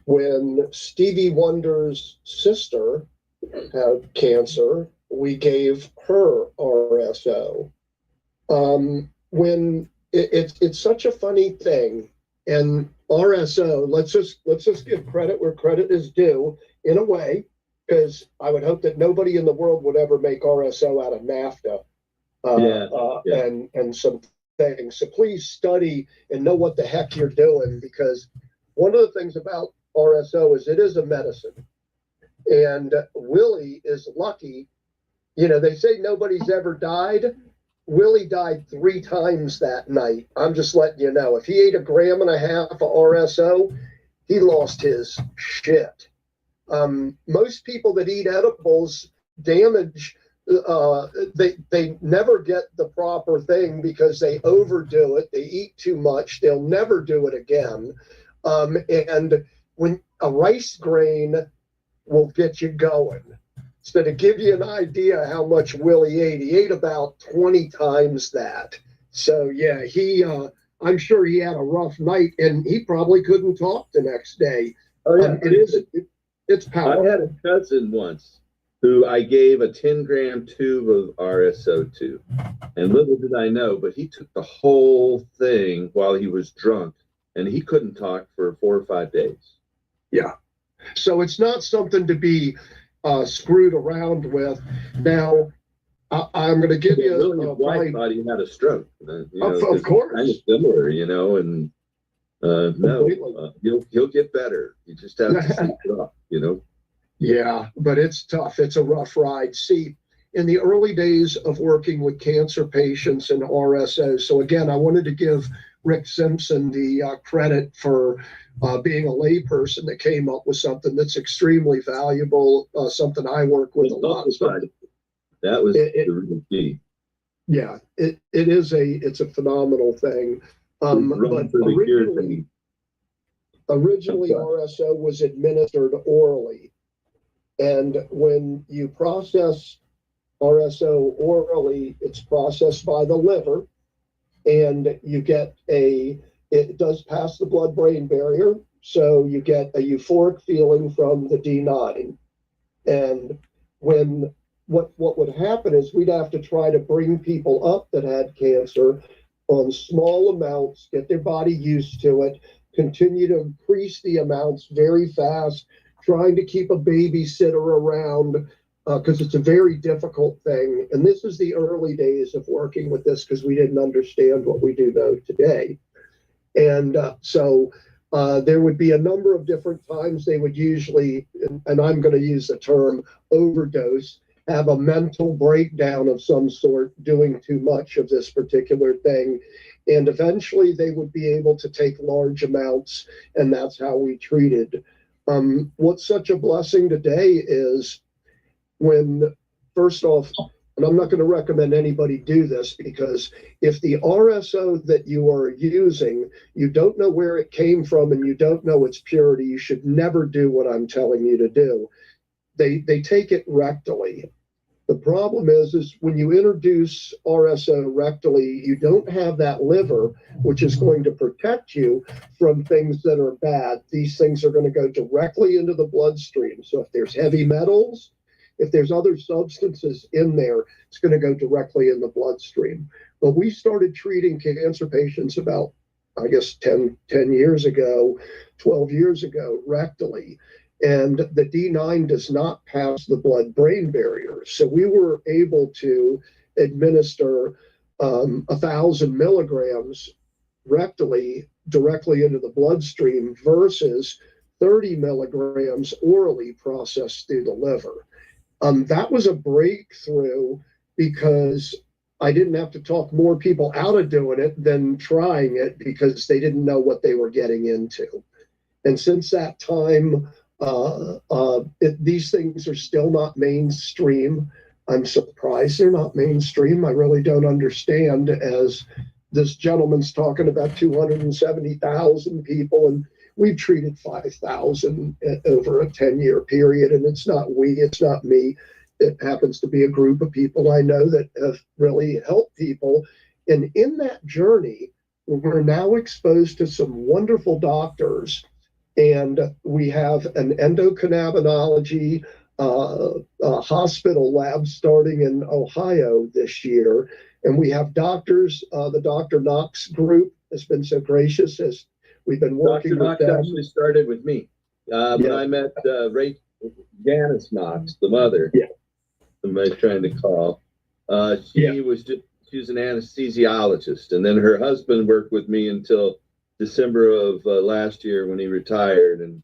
When Stevie Wonder's sister had cancer, we gave her RSO. When it's such a funny thing, and RSO, let's just give credit where credit is due in a way, because I would hope that nobody in the world would ever make RSO out of NAFTA and some things. So please study and know what the heck you're doing, because one of the things about RSO is it is a medicine, and Willie is lucky. They say nobody's ever died. Willie died 3 times that night. I'm just letting you know. If he ate 1.5 grams of RSO, he lost his shit. Most people that eat edibles damage. They never get the proper thing because they overdo it. They eat too much. They'll never do it again. And when a rice grain will get you going. So to give you an idea how much Willie ate, he ate about 20 times that. So yeah, I'm sure he had a rough night, and he probably couldn't talk the next day. Oh yeah, it's powerful. I had a cousin once who I gave a 10-gram tube of RSO to, and little did I know, but he took the whole thing while he was drunk, and he couldn't talk for 4 or 5 days. Yeah, so it's not something to be screwed around with. Now, I'm going to give you Willie's wife thought he had a stroke. Of course, kind of similar, and he'll get better. You just have to sleep it off, Yeah, but it's tough. It's a rough ride. See, in the early days of working with cancer patients and RSO, so again, I wanted to give Rick Simpson the credit for being a layperson that came up with something that's extremely valuable, something I work with a lot. That was the real key. Yeah, it's a phenomenal thing. But originally RSO was administered orally. And when you process RSO orally, it's processed by the liver, and you get it does pass the blood-brain barrier, so you get a euphoric feeling from the D9. And what would happen is we'd have to try to bring people up that had cancer on small amounts, get their body used to it, continue to increase the amounts very fast, trying to keep a babysitter around, because it's a very difficult thing. And this is the early days of working with this, because we didn't understand what we do know today. And so there would be a number of different times they would usually, and I'm going to use the term overdose, have a mental breakdown of some sort, doing too much of this particular thing. And eventually they would be able to take large amounts, and that's how we treated. What's such a blessing today is when, first off, and I'm not going to recommend anybody do this, because if the RSO that you are using, you don't know where it came from and you don't know its purity, you should never do what I'm telling you to do. They take it rectally. The problem is when you introduce RSO rectally, you don't have that liver, which is going to protect you from things that are bad. These things are going to go directly into the bloodstream. So if there's heavy metals, if there's other substances in there, it's going to go directly in the bloodstream. But we started treating cancer patients about, I guess, 10 years ago, 12 years ago, rectally. And the D9 does not pass the blood-brain barrier. So we were able to administer 1,000 milligrams rectally directly into the bloodstream versus 30 milligrams orally processed through the liver. That was a breakthrough because I didn't have to talk more people out of doing it than trying it, because they didn't know what they were getting into. And since that time, these things are still not mainstream. I'm surprised they're not mainstream. I really don't understand, as this gentleman's talking about 270,000 people, and we've treated 5,000 over a 10-year period. And it's not me. It happens to be a group of people I know that have really helped people. And in that journey, we're now exposed to some wonderful doctors. And we have an endocannabinology hospital lab starting in Ohio this year. And we have doctors, the Dr. Knox group has been so gracious as we've been working Dr. with Knox them. actually started with me. When I met Janice Knox, the mother, somebody's trying to call, she was an anesthesiologist. And then her husband worked with me until December of last year when he retired. And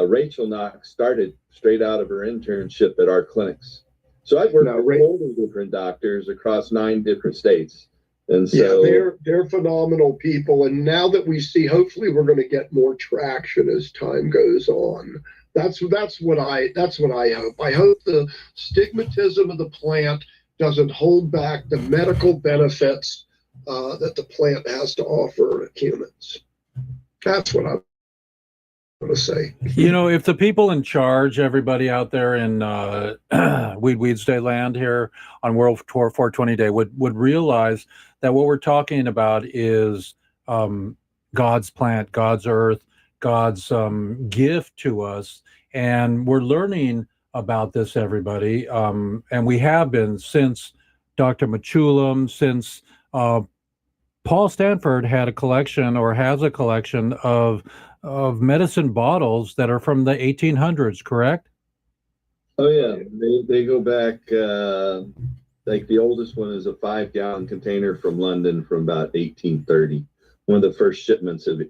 Rachel Knox started straight out of her internship at our clinics. So I've worked with 40 different doctors across 9 different states. And so they're phenomenal people. And now that we see, hopefully we're going to get more traction as time goes on. That's what I hope. I hope the stigmatism of the plant doesn't hold back the medical benefits that the plant has to offer humans. That's what I'm going to say. If the people in charge, everybody out there in WEEDSDAY land here on World Tour 420 Day would realize that what we're talking about is God's plant, God's earth, God's gift to us. And we're learning about this, everybody. And we have been since Dr. Machulam, since Paul Stanford had a collection, or has a collection of medicine bottles that are from the 1800s, correct? Oh yeah, they go back. Like the oldest one is a 5-gallon container from London from about 1830. One of the first shipments of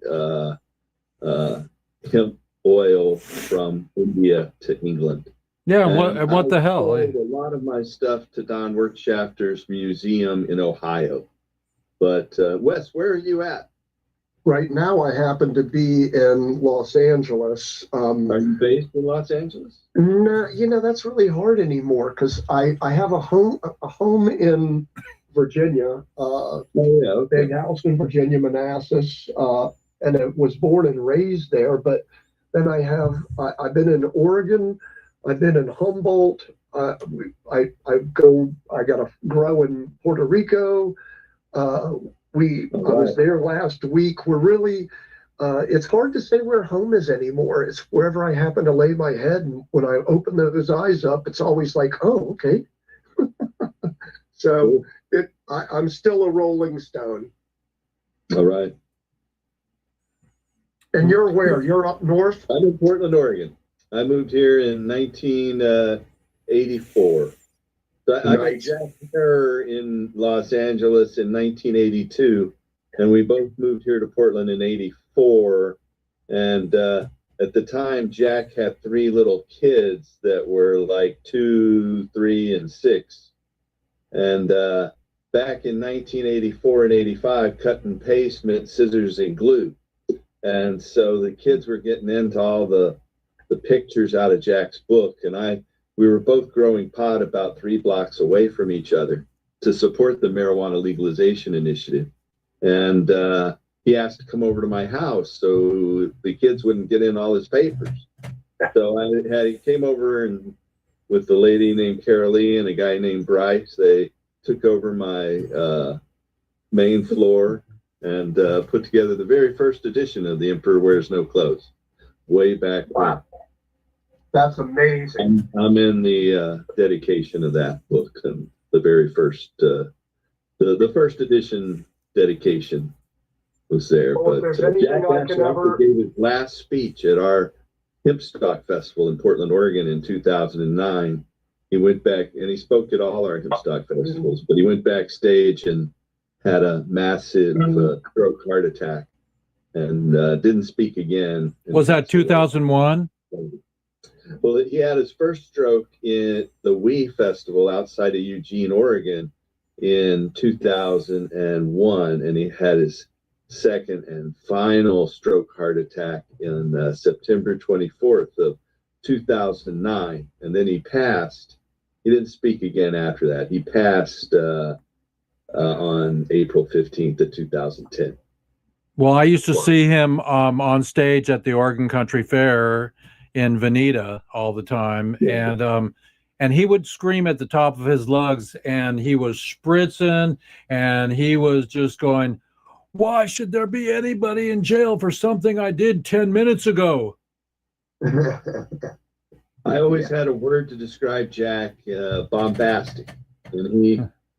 hemp oil from India to England. Yeah, what the hell? I sold a lot of my stuff to Don Wertschafter's museum in Ohio. But Wes, where are you at? Right now, I happen to be in Los Angeles. Are you based in Los Angeles? No, that's really hard anymore, because I have a home in Virginia, big house in Virginia, Manassas, and I was born and raised there. But then I've been in Oregon, I've been in Humboldt, I got a grow in Puerto Rico. I was there last week. We're really, it's hard to say where home is anymore. It's wherever I happen to lay my head. And when I open those eyes up, it's always like, oh, okay. So I'm still a Rolling Stone. All right. And you're where? You're up north? I'm in Portland, Oregon. I moved here in 1984. So I met Jack Herr in Los Angeles in 1982, and we both moved here to Portland in 84. And at the time, Jack had 3 little kids that were like 2, 3, and 6. And back in 1984 and 85, cut and paste meant scissors and glue. And so the kids were getting into all the pictures out of Jack's book. And I we were both growing pot about 3 blocks away from each other to support the marijuana legalization initiative. And he asked to come over to my house so the kids wouldn't get in all his papers. So he came over, and with the lady named Carolee and a guy named Bryce, they took over my main floor and put together the very first edition of The Emperor Wears No Clothes, way back when. That's amazing. I'm in the dedication of that book, and the very first, the first edition dedication was there. Well, but Jack actually gave his last speech at our Hempstock Festival in Portland, Oregon in 2009. He went back, and he spoke at all our Hempstock festivals, but he went backstage and had a massive stroke heart attack and didn't speak again. Was that 2001? Well, he had his first stroke in the WE Festival outside of Eugene, Oregon in 2001, and he had his second and final stroke heart attack in September 24th of 2009, and then he passed. He didn't speak again after that. He passed on April 15th of 2010. Well, I used to see him on stage at the Oregon Country Fair in Veneta all the time, and he would scream at the top of his lungs, and he was spritzing, and he was just going, "Why should there be anybody in jail for something I did 10 minutes ago?" I always had a word to describe Jack, bombastic, and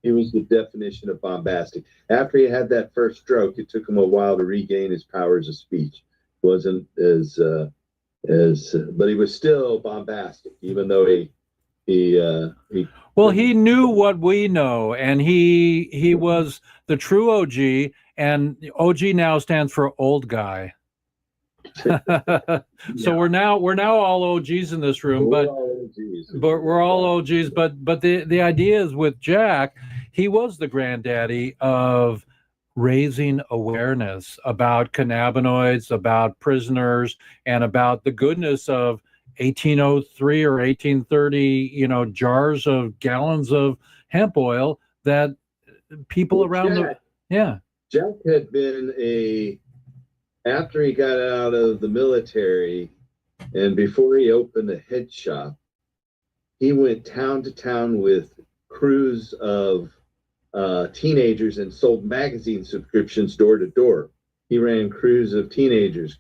he was the definition of bombastic. After he had that first stroke, it took him a while to regain his powers of speech. Wasn't but he was still bombastic, even though he knew what we know, and he was the true OG, and OG now stands for old guy. So we're now all OGs in this room, but we're all OGs. But the idea is, with Jack, he was the granddaddy of raising awareness about cannabinoids, about prisoners, and about the goodness of 1803 or 1830, jars of gallons of hemp oil that people around Jack had been after he got out of the military and before he opened a head shop, he went town to town with crews of teenagers and sold magazine subscriptions door to door. He ran crews of teenagers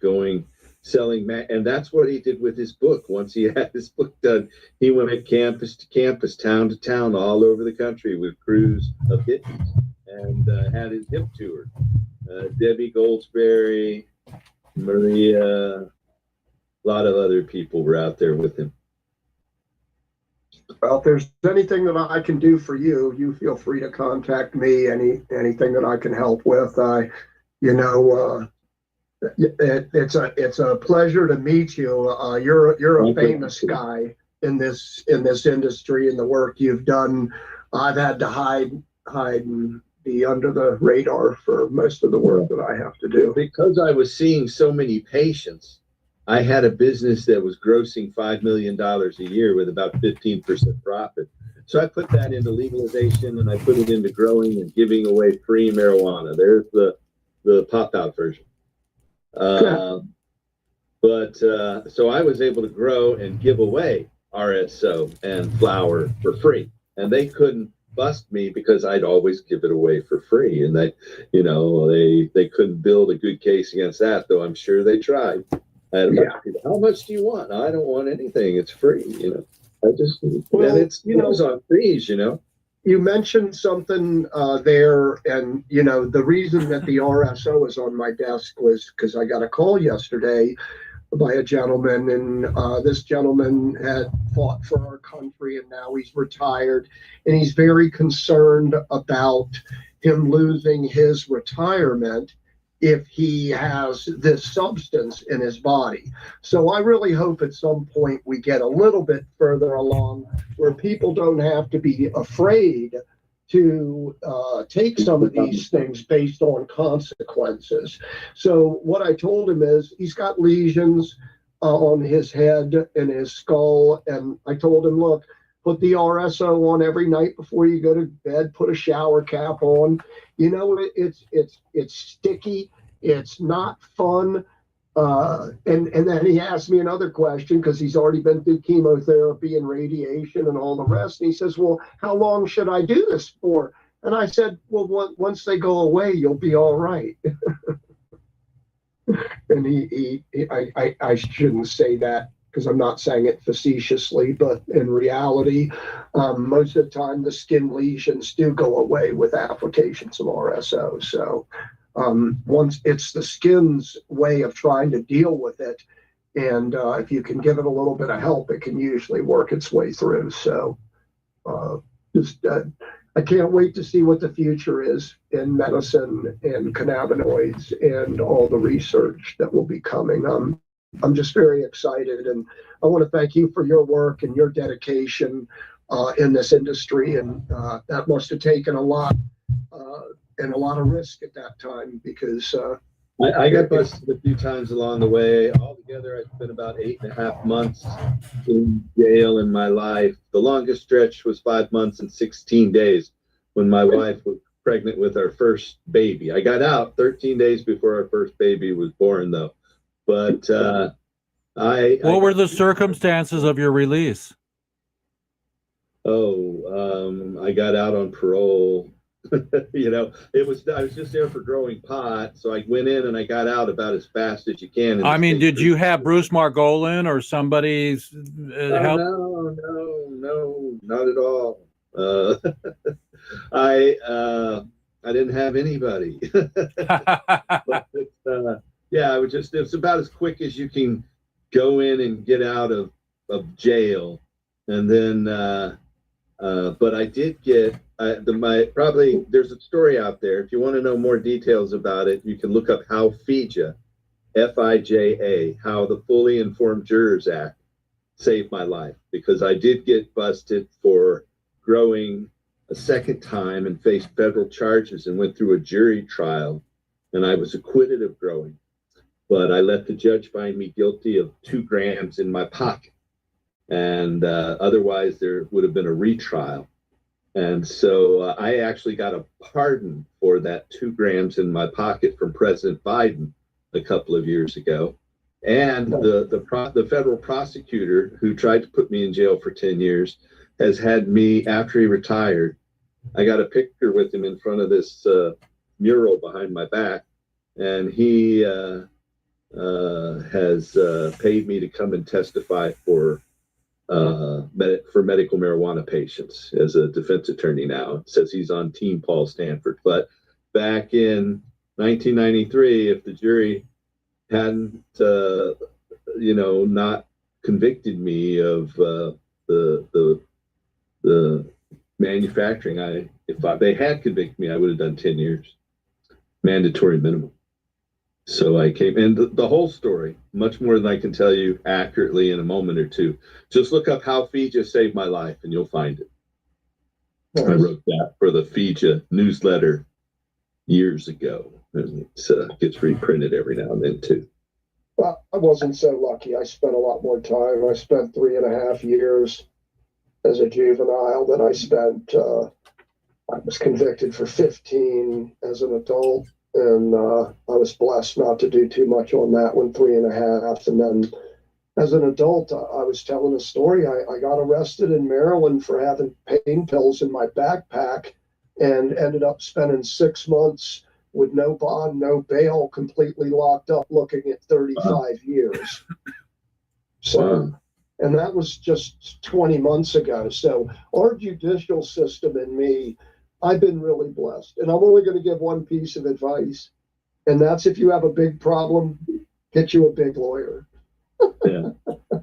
selling, and that's what he did with his book. Once he had his book done, he went campus to campus, town to town, all over the country with crews of hippies, and had his hip tour. Debbie Goldsberry, Maria, a lot of other people were out there with him. Well, if there's anything that I can do for you, you feel free to contact me. Anything that I can help with. It's a pleasure to meet you. You're a famous guy in this industry, and the work you've done. I've had to hide and be under the radar for most of the work that I have to do. Because I was seeing so many patients, I had a business that was grossing $5 million a year with about 15% profit. So I put that into legalization, and I put it into growing and giving away free marijuana. There's the pop-out version. So I was able to grow and give away RSO and flour for free, and they couldn't bust me because I'd always give it away for free, and they couldn't build a good case against that, though I'm sure they tried. I had people, how much do you want? I don't want anything. It's free, I just, and it's on fees, You mentioned something there, and the reason that the RSO is on my desk was because I got a call yesterday by a gentleman, and this gentleman had fought for our country, and now he's retired, and he's very concerned about him losing his retirement if he has this substance in his body. So I really hope at some point we get a little bit further along where people don't have to be afraid to take some of these things based on consequences. So what I told him is he's got lesions. on his head and his skull. And I told him, look, put the RSO on every night before you go to bed. Put a shower cap on. You know, it's sticky. It's not fun. And then he asked me another question because he's already been through chemotherapy and radiation and all the rest. And he says, well, how long should I do this for? And I said, well, once they go away, you'll be all right. And I shouldn't say that because I'm not saying it facetiously, but in reality, most of the time the skin lesions do go away with applications of RSO. So once it's the skin's way of trying to deal with it, and if you can give it a little bit of help, it can usually work its way through. So I can't wait to see what the future is in medicine and cannabinoids and all the research that will be coming. I'm just very excited, and I want to thank you for your work and your dedication in this industry. And that must have taken a lot and a lot of risk at that time because I got busted a few times along the way. Altogether, I spent about 8.5 months in jail in my life. The longest stretch was 5 months and 16 days when my wife was pregnant with our first baby. I got out 13 days before our first baby was born, though. But what were the circumstances of your release? I got out on parole. You know, I was just there for growing pot, so I went in and I got out about as fast as you can. I mean, did you have Bruce Margolin or somebody's help? No, not at all. I didn't have anybody. But yeah, it was about as quick as you can go in and get out of jail, and then but I did get there's a story out there. If you want to know more details about it, you can look up how FIJA, FIJA, how the Fully Informed Jurors Act saved my life, because I did get busted for growing a second time and faced federal charges and went through a jury trial, and I was acquitted of growing, but I let the judge find me guilty of 2 grams in my pocket, and otherwise there would have been a retrial. And so I actually got a pardon for that 2 grams in my pocket from President Biden a couple of years ago. And the federal prosecutor who tried to put me in jail for 10 years has had me, after he retired, I got a picture with him in front of this mural behind my back. And he has paid me to come and testify for medical marijuana patients as a defense attorney now. It says he's on Team Paul Stanford. But back in 1993, if the jury hadn't, not convicted me of the manufacturing, if they had convicted me, I would have done 10 years, mandatory minimum. So I came, and the whole story, much more than I can tell you accurately in a moment or two. Just look up how FIJA saved my life, and you'll find it. Nice. I wrote that for the FIJA newsletter years ago, and it gets reprinted every now and then too. Well, I wasn't so lucky. I spent a lot more time. I spent 3.5 years as a juvenile. Then I spent. I was convicted for 15 as an adult. And I was blessed not to do too much on that one, 3.5. And then as an adult, I was telling a story. I got arrested in Maryland for having pain pills in my backpack and ended up spending 6 months with no bond, no bail, completely locked up, looking at 35 years. So, and that was just 20 months ago. So our judicial system and me, I've been really blessed. And I'm only going to give one piece of advice. And that's, if you have a big problem, get you a big lawyer. Yeah.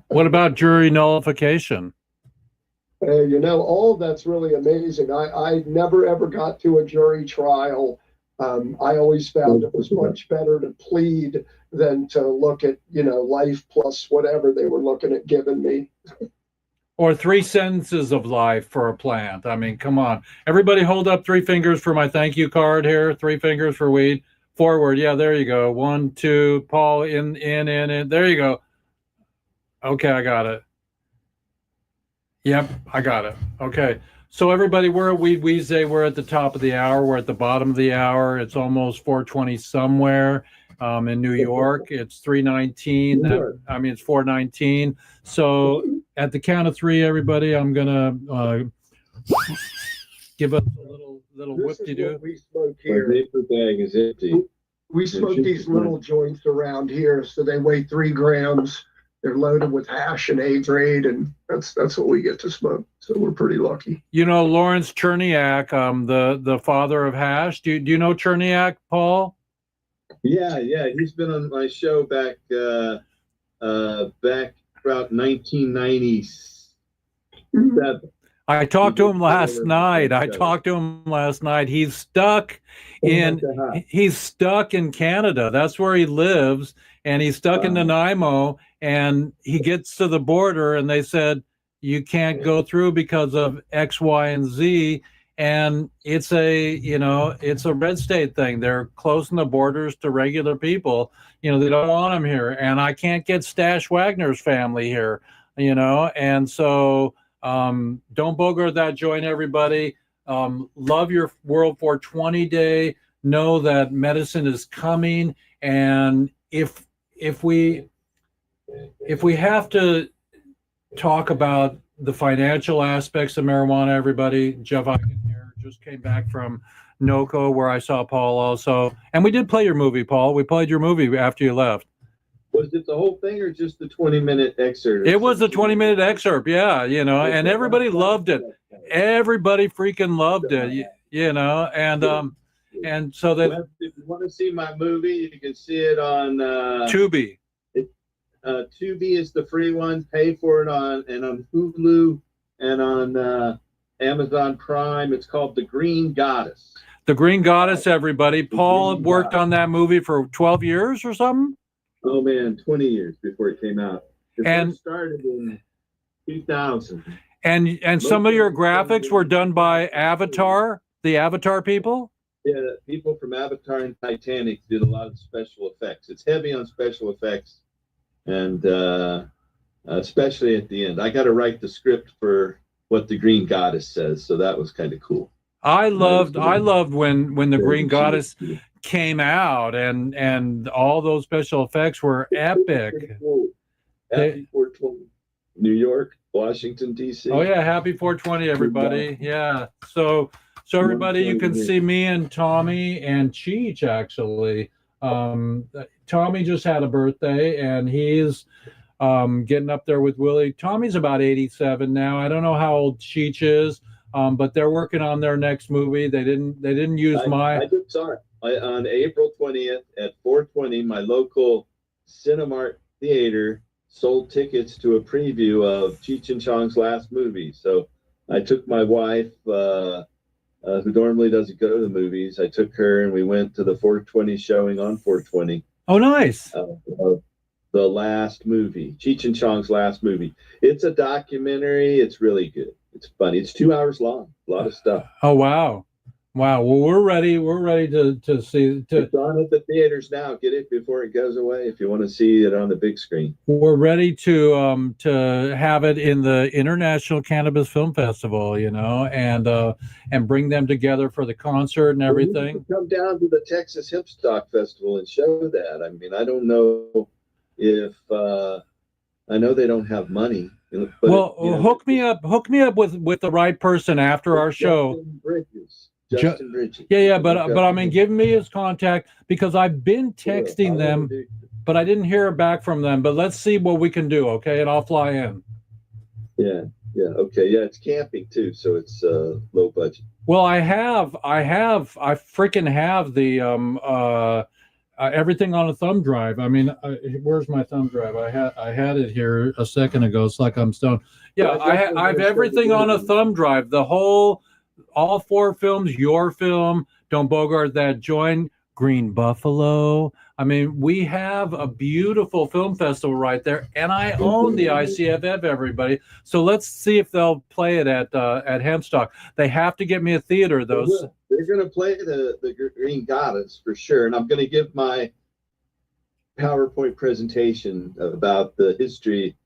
What about jury nullification? All of that's really amazing. I never, ever got to a jury trial. I always found it was much better to plead than to look at, life plus whatever they were looking at giving me. Or 3 sentences of life for a plant. I mean, come on. Everybody hold up 3 fingers for my thank you card here. 3 fingers for weed. Forward. Yeah, there you go. 1, 2. Paul, in. There you go. Okay, I got it. Yep, I got it. Okay. So everybody, we're at Weedsday. We're at the top of the hour. We're at the bottom of the hour. It's almost 4:20 somewhere in New York. It's 3:19. I mean, it's 4:19. So at the count of three, everybody, I'm gonna give us a little This whip is de do. what we smoke My here. vapor bag is empty. We smoke these little joints around here, so they weigh 3 grams. They're loaded with hash and A-grade, and that's what we get to smoke. So we're pretty lucky. You know Lawrence Cherniak, the father of hash. Do you know Cherniak, Paul? Yeah, he's been on my show back back about 1997. I talked to him last night. He's stuck in Canada. That's where he lives, and he's stuck in Nanaimo, and he gets to the border and they said you can't go through because of X, Y, and Z. And it's a red state thing. They're closing the borders to regular people. They don't want them here. And I can't get Stash Wagner's family here, and so don't bogart that joint, everybody. Love your World 420 Day. Know that medicine is coming, and if we have to talk about the financial aspects of marijuana, everybody, Jeff Eichen here just came back from NOCO, where I saw Paul also, and we did play your movie, Paul. We played your movie after you left. Was it the whole thing or just the 20-minute excerpt? It was the 20-minute excerpt, yeah, and everybody loved it. Everybody freaking loved it, and so that. Well, if you want to see my movie, you can see it on Tubi. Tubi is the free one. Pay for it on Hulu and on Amazon Prime. It's called The Green Goddess. The Green Goddess, everybody. Paul worked on that movie for 12 years or something. Oh man, 20 years before it came out. And it started in 2000. And some of your graphics were done by Avatar, the Avatar people? Yeah, people from Avatar and Titanic did a lot of special effects. It's heavy on special effects, and especially at the end. I got to write the script for what the Green Goddess says, so that was kind of cool. I loved when the Green Goddess came out, and all those special effects were epic. Happy 420, New York, Washington, D.C. Oh yeah, happy 420, everybody. Yeah. So everybody, you can see me and Tommy and Cheech actually. Tommy just had a birthday, and he's getting up there with Willie. Tommy's about 87 now. I don't know how old Cheech is, but they're working on their next movie. They didn't use I just saw it on April 20th at 420. My local Cinemark theater sold tickets to a preview of Cheech and Chong's last movie. So I took my wife, who normally doesn't go to the movies. I took her, and we went to the 420 showing on 420. Oh, nice. The last movie, Cheech and Chong's last movie. It's a documentary. It's really good. It's funny. It's 2 hours long. A lot of stuff. Oh, wow. Well, we're ready. We're ready to see. It's on at the theaters now. Get it before it goes away if you want to see it on the big screen. We're ready to have it in the International Cannabis Film Festival, and bring them together for the concert and everything. Come down to the Texas Hemp Stock Festival and show that. I mean, I don't know if I know they don't have money. But hook me up with the right person after our show. Justin Bridges. Yeah, but I mean, give me his contact, because I've been texting them, but I didn't hear back from them. But let's see what we can do, okay? And I'll fly in. Yeah, okay, yeah. It's camping too, so it's low budget. Well, I freaking have the everything on a thumb drive. I mean, where's my thumb drive? I had it here a second ago. It's like I'm stoned. Yeah, I have everything on a thumb drive. All 4 films, your film, Don't Bogart That Joint, Green Buffalo. I mean, we have a beautiful film festival right there, and I own the ICFF, everybody. So let's see if they'll play it at Hempstock. They have to get me a theater, though. They're going to play the Green Goddess for sure, and I'm going to give my PowerPoint presentation about the history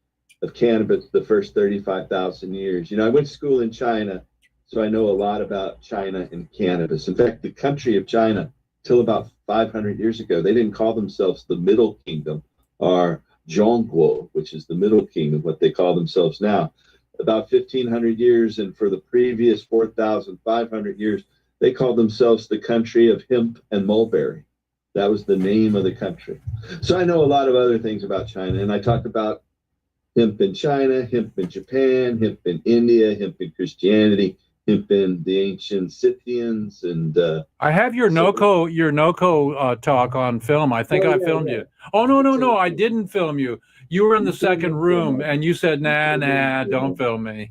of cannabis the first 35,000 years. You know, I went to school in China, so I know a lot about China and cannabis. In fact, the country of China, till about 500 years ago, they didn't call themselves the Middle Kingdom or Zhongguo, which is the Middle Kingdom, what they call themselves now. About 1,500 years, and for the previous 4,500 years, they called themselves the country of hemp and mulberry. That was the name of the country. So I know a lot of other things about China, and I talked about hemp in China, hemp in Japan, hemp in India, hemp in Christianity, hemp in the ancient Scythians, and I have your NOCO talk on film. I think I filmed you. Oh no, I didn't film you. You were in the second room, and you said, "Nah, don't film me."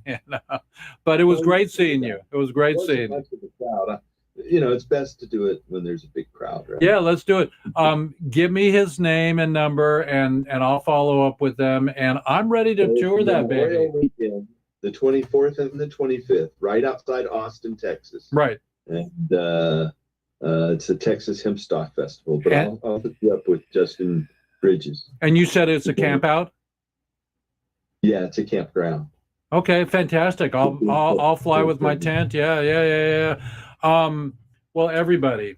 But it was great seeing you. It was great seeing you. You know, it's best to do it when there's a big crowd, right? Yeah, let's do it. Give me his name and number, and I'll follow up with them. And I'm ready to tour that baby. Weekend, the 24th and the 25th, right outside Austin, Texas. Right. And it's a Texas Hemp Stock Festival. But I'll hook you up with Justin Bridges. And you said it's a camp out? Yeah, it's a campground. Okay, fantastic. I'll fly with my tent. Yeah. Well, everybody,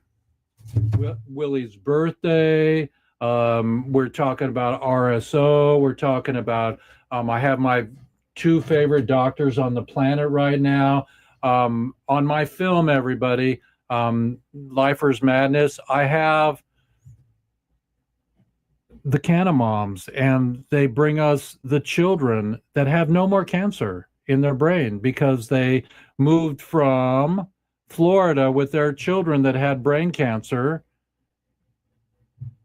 Willie's birthday. We're talking about RSO. We're talking about. I have my two favorite doctors on the planet right now. On my film, everybody, Lifer's Madness. I have the Canna moms, and they bring us the children that have no more cancer in their brain because they moved from Florida with their children that had brain cancer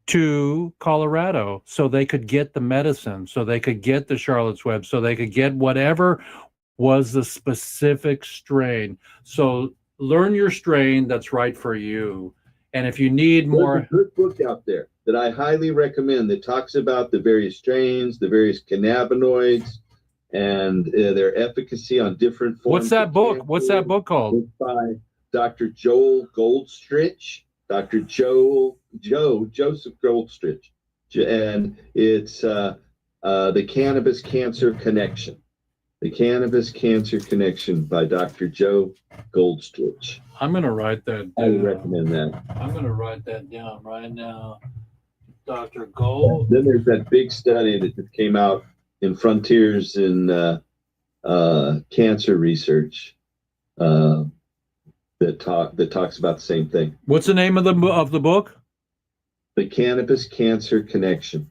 to Colorado so they could get the medicine, so they could get the Charlotte's Web, so they could get whatever was the specific strain. So learn your strain that's right for you. And if you need more... There's a good book out there that I highly recommend that talks about the various strains, the various cannabinoids, and their efficacy on different forms. What's that book? What's that book called? It's by Dr. Joel Goldstrich, Joseph Goldstrich, and it's the Cannabis Cancer Connection. The Cannabis Cancer Connection by Dr. Joe Goldstrich. I'm going to write that down. I would recommend that. I'm going to write that down right now. Dr. Gold. Then there's that big study that just came out in Frontiers in Cancer Research that talks about the same thing. What's the name of the book? The Cannabis Cancer Connection.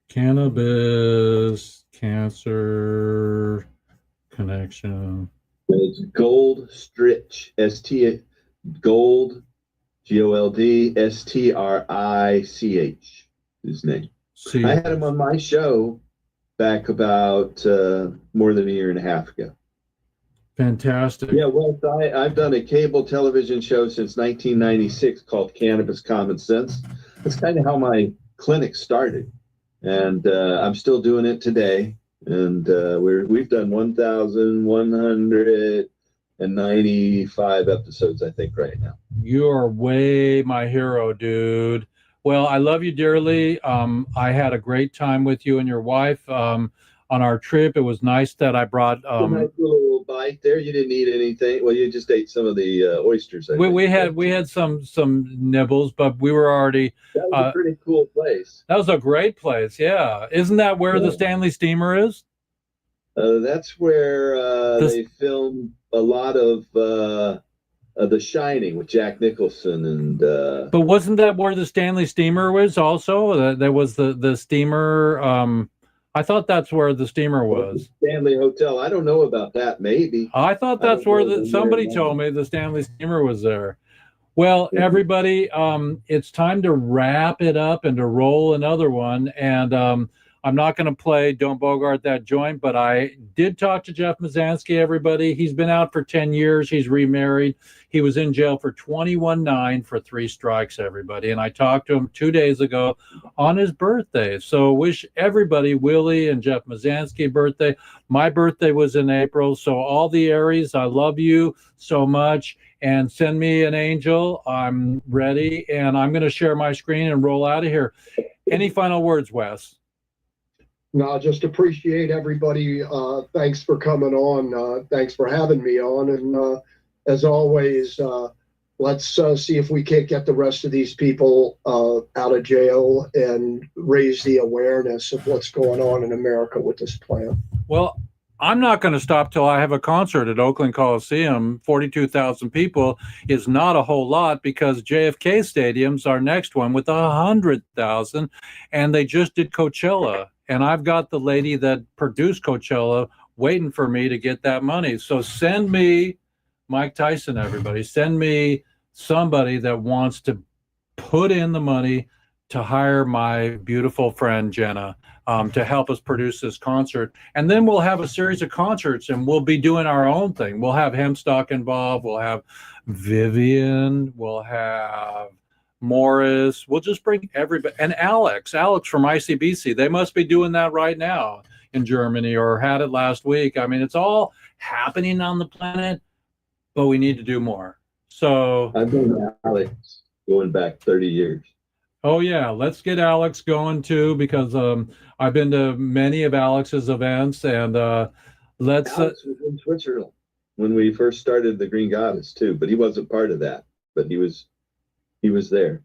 Cannabis Cancer Connection. It's Goldstrich, Gold, Goldstrich, his name. See. I had him on my show back about more than a year and a half ago. Fantastic. Yeah, well, I've done a cable television show since 1996 called Cannabis Common Sense. That's kind of how my clinic started. And I'm still doing it today. And we've done 1,195 episodes, I think, right now. You are way my hero, dude. Well, I love you dearly. I had a great time with you and your wife on our trip. It was nice that I brought a nice little bite there. You didn't eat anything. Well, you just ate some of the oysters. We had some nibbles, but we were already. That was a pretty cool place. That was a great place. Yeah, isn't that where the Stanley Steamer is? That's where they filmed a lot of The Shining with Jack Nicholson and. But wasn't that where the Stanley Steamer was also? There was the steamer. I thought that's where the steamer was. Stanley Hotel. I don't know about that. Maybe. I thought that's where somebody told me the Stanley Steamer was there. Well, everybody, it's time to wrap it up and to roll another one. And I'm not going to play Don't Bogart That Joint, but I did talk to Jeff Mazansky, everybody. He's been out for 10 years. He's remarried. He was in jail for 21-9 for 3 strikes, everybody. And I talked to him 2 days ago on his birthday. So wish everybody, Willie and Jeff Mazansky, birthday. My birthday was in April. So all the Aries, I love you so much. And send me an angel. I'm ready. And I'm going to share my screen and roll out of here. Any final words, Wes? No, just appreciate everybody. Thanks for coming on. Thanks for having me on. And as always, let's see if we can't get the rest of these people out of jail and raise the awareness of what's going on in America with this plant. Well, I'm not going to stop till I have a concert at Oakland Coliseum. 42,000 people is not a whole lot because JFK Stadium's our next one with 100,000, and they just did Coachella. And I've got the lady that produced Coachella waiting for me to get that money. So send me Mike Tyson, everybody. Send me somebody that wants to put in the money to hire my beautiful friend Jenna to help us produce this concert. And then we'll have a series of concerts and we'll be doing our own thing. We'll have Hemstock involved. We'll have Vivian. We'll have Morris. We'll just bring everybody. And Alex from ICBC. They must be doing that right now in Germany or had it last week. I mean, it's all happening on the planet, but we need to do more. So I've been Alex going back 30 years. Oh yeah, let's get Alex going too because I've been to many of Alex's events and let's. Alex was in Switzerland when we first started the Green Goddess too, but he wasn't part of that. But he was there.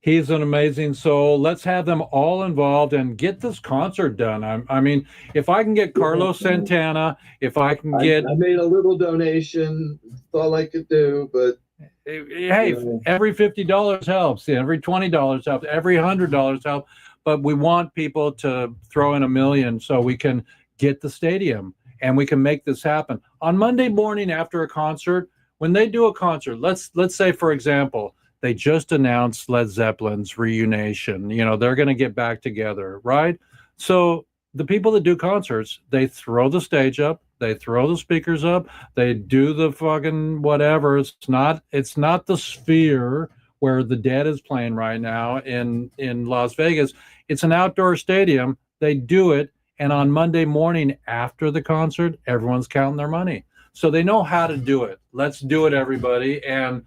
He's an amazing soul. Let's have them all involved and get this concert done. I mean, if I can get Carlos Santana, if I can get, I made a little donation. That's all I could do, but. Hey, every $50 helps. Every $20 helps. Every $100 helps. But we want people to throw in $1 million so we can get the stadium and we can make this happen. On Monday morning after a concert, when they do a concert, let's say, for example, they just announced Led Zeppelin's reunion. You know, they're going to get back together, right? So the people that do concerts, they throw the stage up. They throw the speakers up. They do the fucking whatever. It's not the Sphere where the Dead is playing right now in Las Vegas. It's an outdoor stadium. They do it, and on Monday morning after the concert, everyone's counting their money. So they know how to do it. Let's do it, everybody, and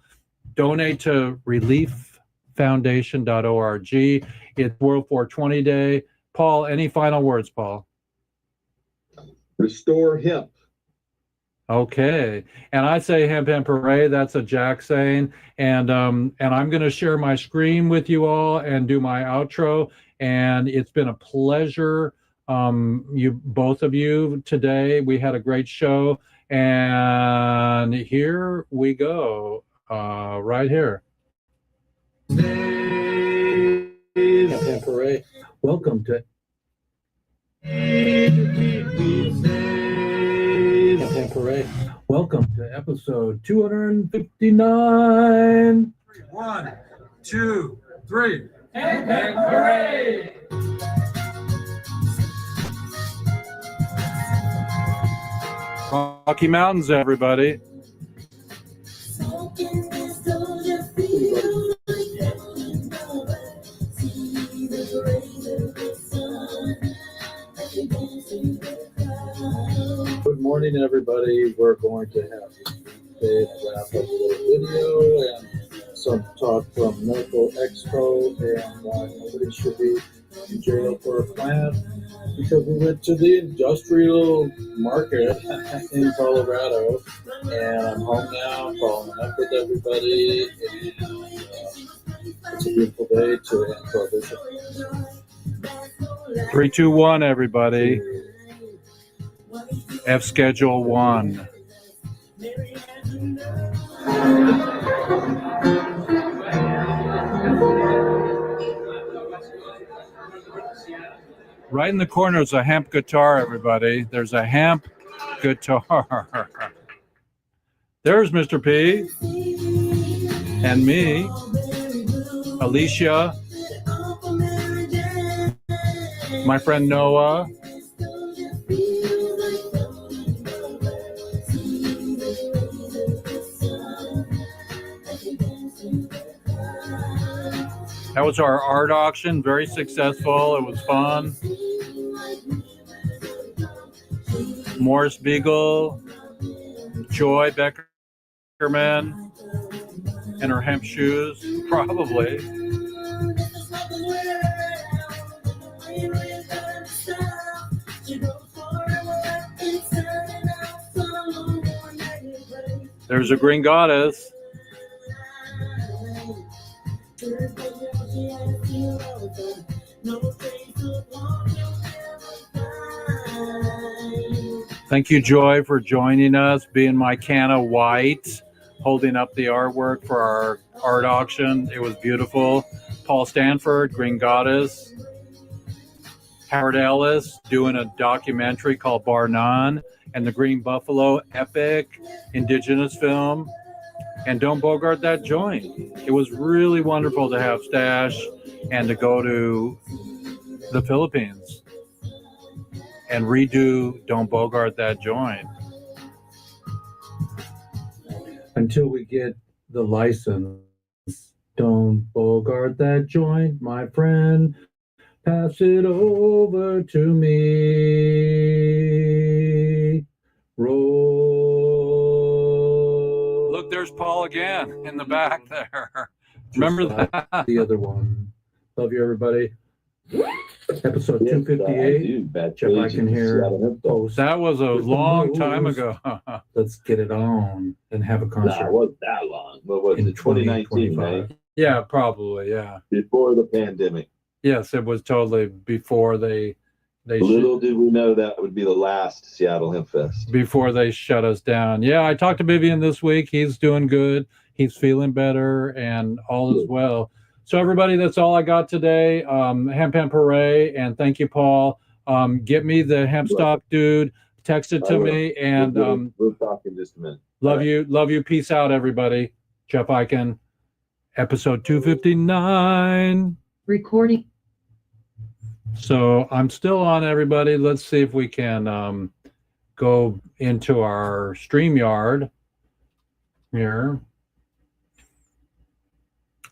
donate to relieffoundation.org. It's World 420 Day. Paul, any final words, Paul? Restore hemp. Okay, and I say hemp hooray. That's a Jack saying, and I'm going to share my screen with you all and do my outro. And it's been a pleasure, both of you today. We had a great show, and here we go, right here. Hemp hooray. Welcome to. Welcome to episode 259. 1, 2, 3. Hemp hooray! Rocky Mountains, everybody. Good morning, everybody. We're going to have a wrap up little video and some talk from Medical Expo and why nobody should be in jail for a plant because we went to the industrial market in Colorado and I'm home now, following up with everybody, and it's a beautiful day to end our visit. 3, 2, 1, everybody. F Schedule 1. Right in the corner is a hemp guitar, everybody. There's a hemp guitar. There's Mr. P. And me. Alicia. My friend Noah. That was our art auction, very successful. It was fun. Morris Beagle, Joy Beckerman, in her hemp shoes, probably. There's a green goddess. Thank you, Joy, for joining us, being my Canna white, holding up the artwork for our art auction. It was beautiful. Paul Stanford, Green Goddess. Howard Ellis doing a documentary called Bar None, and the Green Buffalo, epic indigenous film. And Don't Bogart That Joint. It was really wonderful to have Stash and to go to the Philippines and redo Don't Bogart That Joint. Until we get the license, don't bogart that joint, my friend. Pass it over to me. Roll. Look, there's Paul again in the back there. Remember that? The other one. Love you, everybody. Episode 258. Jeff, I can hear. That was a long time ago. Let's get it on and have a concert. Nah, it wasn't that long. What was it? 2019, right? Yeah, probably. Yeah. Before the pandemic. Yes, it was totally before they Little did we know that would be the last Seattle Hemp Fest. Before they shut us down. Yeah, I talked to Vivian this week. He's doing good. He's feeling better, and all is well. So everybody, that's all I got today. Hemp Hooray, and thank you, Paul. Get me the hemp stock, dude. Text it to me, and we'll talk in just a minute. Love you. Peace out, everybody. Jeff Eichen, episode 259. Recording. So I'm still on, everybody. Let's see if we can go into our StreamYard here.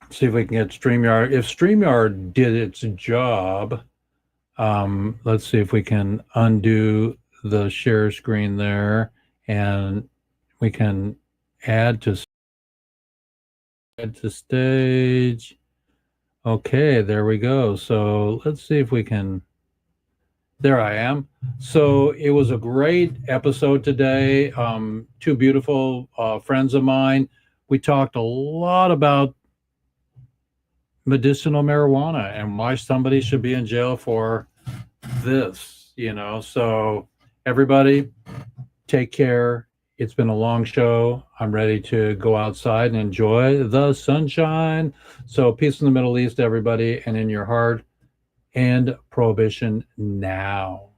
See if we can get StreamYard. If StreamYard did its job, let's see if we can undo the share screen there, and we can add to stage. Okay, there we go. So let's see if we can. There I am. So it was a great episode today. Two beautiful friends of mine. We talked a lot about medicinal marijuana and why somebody should be in jail for this, So everybody, take care. It's been a long show. I'm ready to go outside and enjoy the sunshine. So peace in the Middle East, everybody, and in your heart, and prohibition now.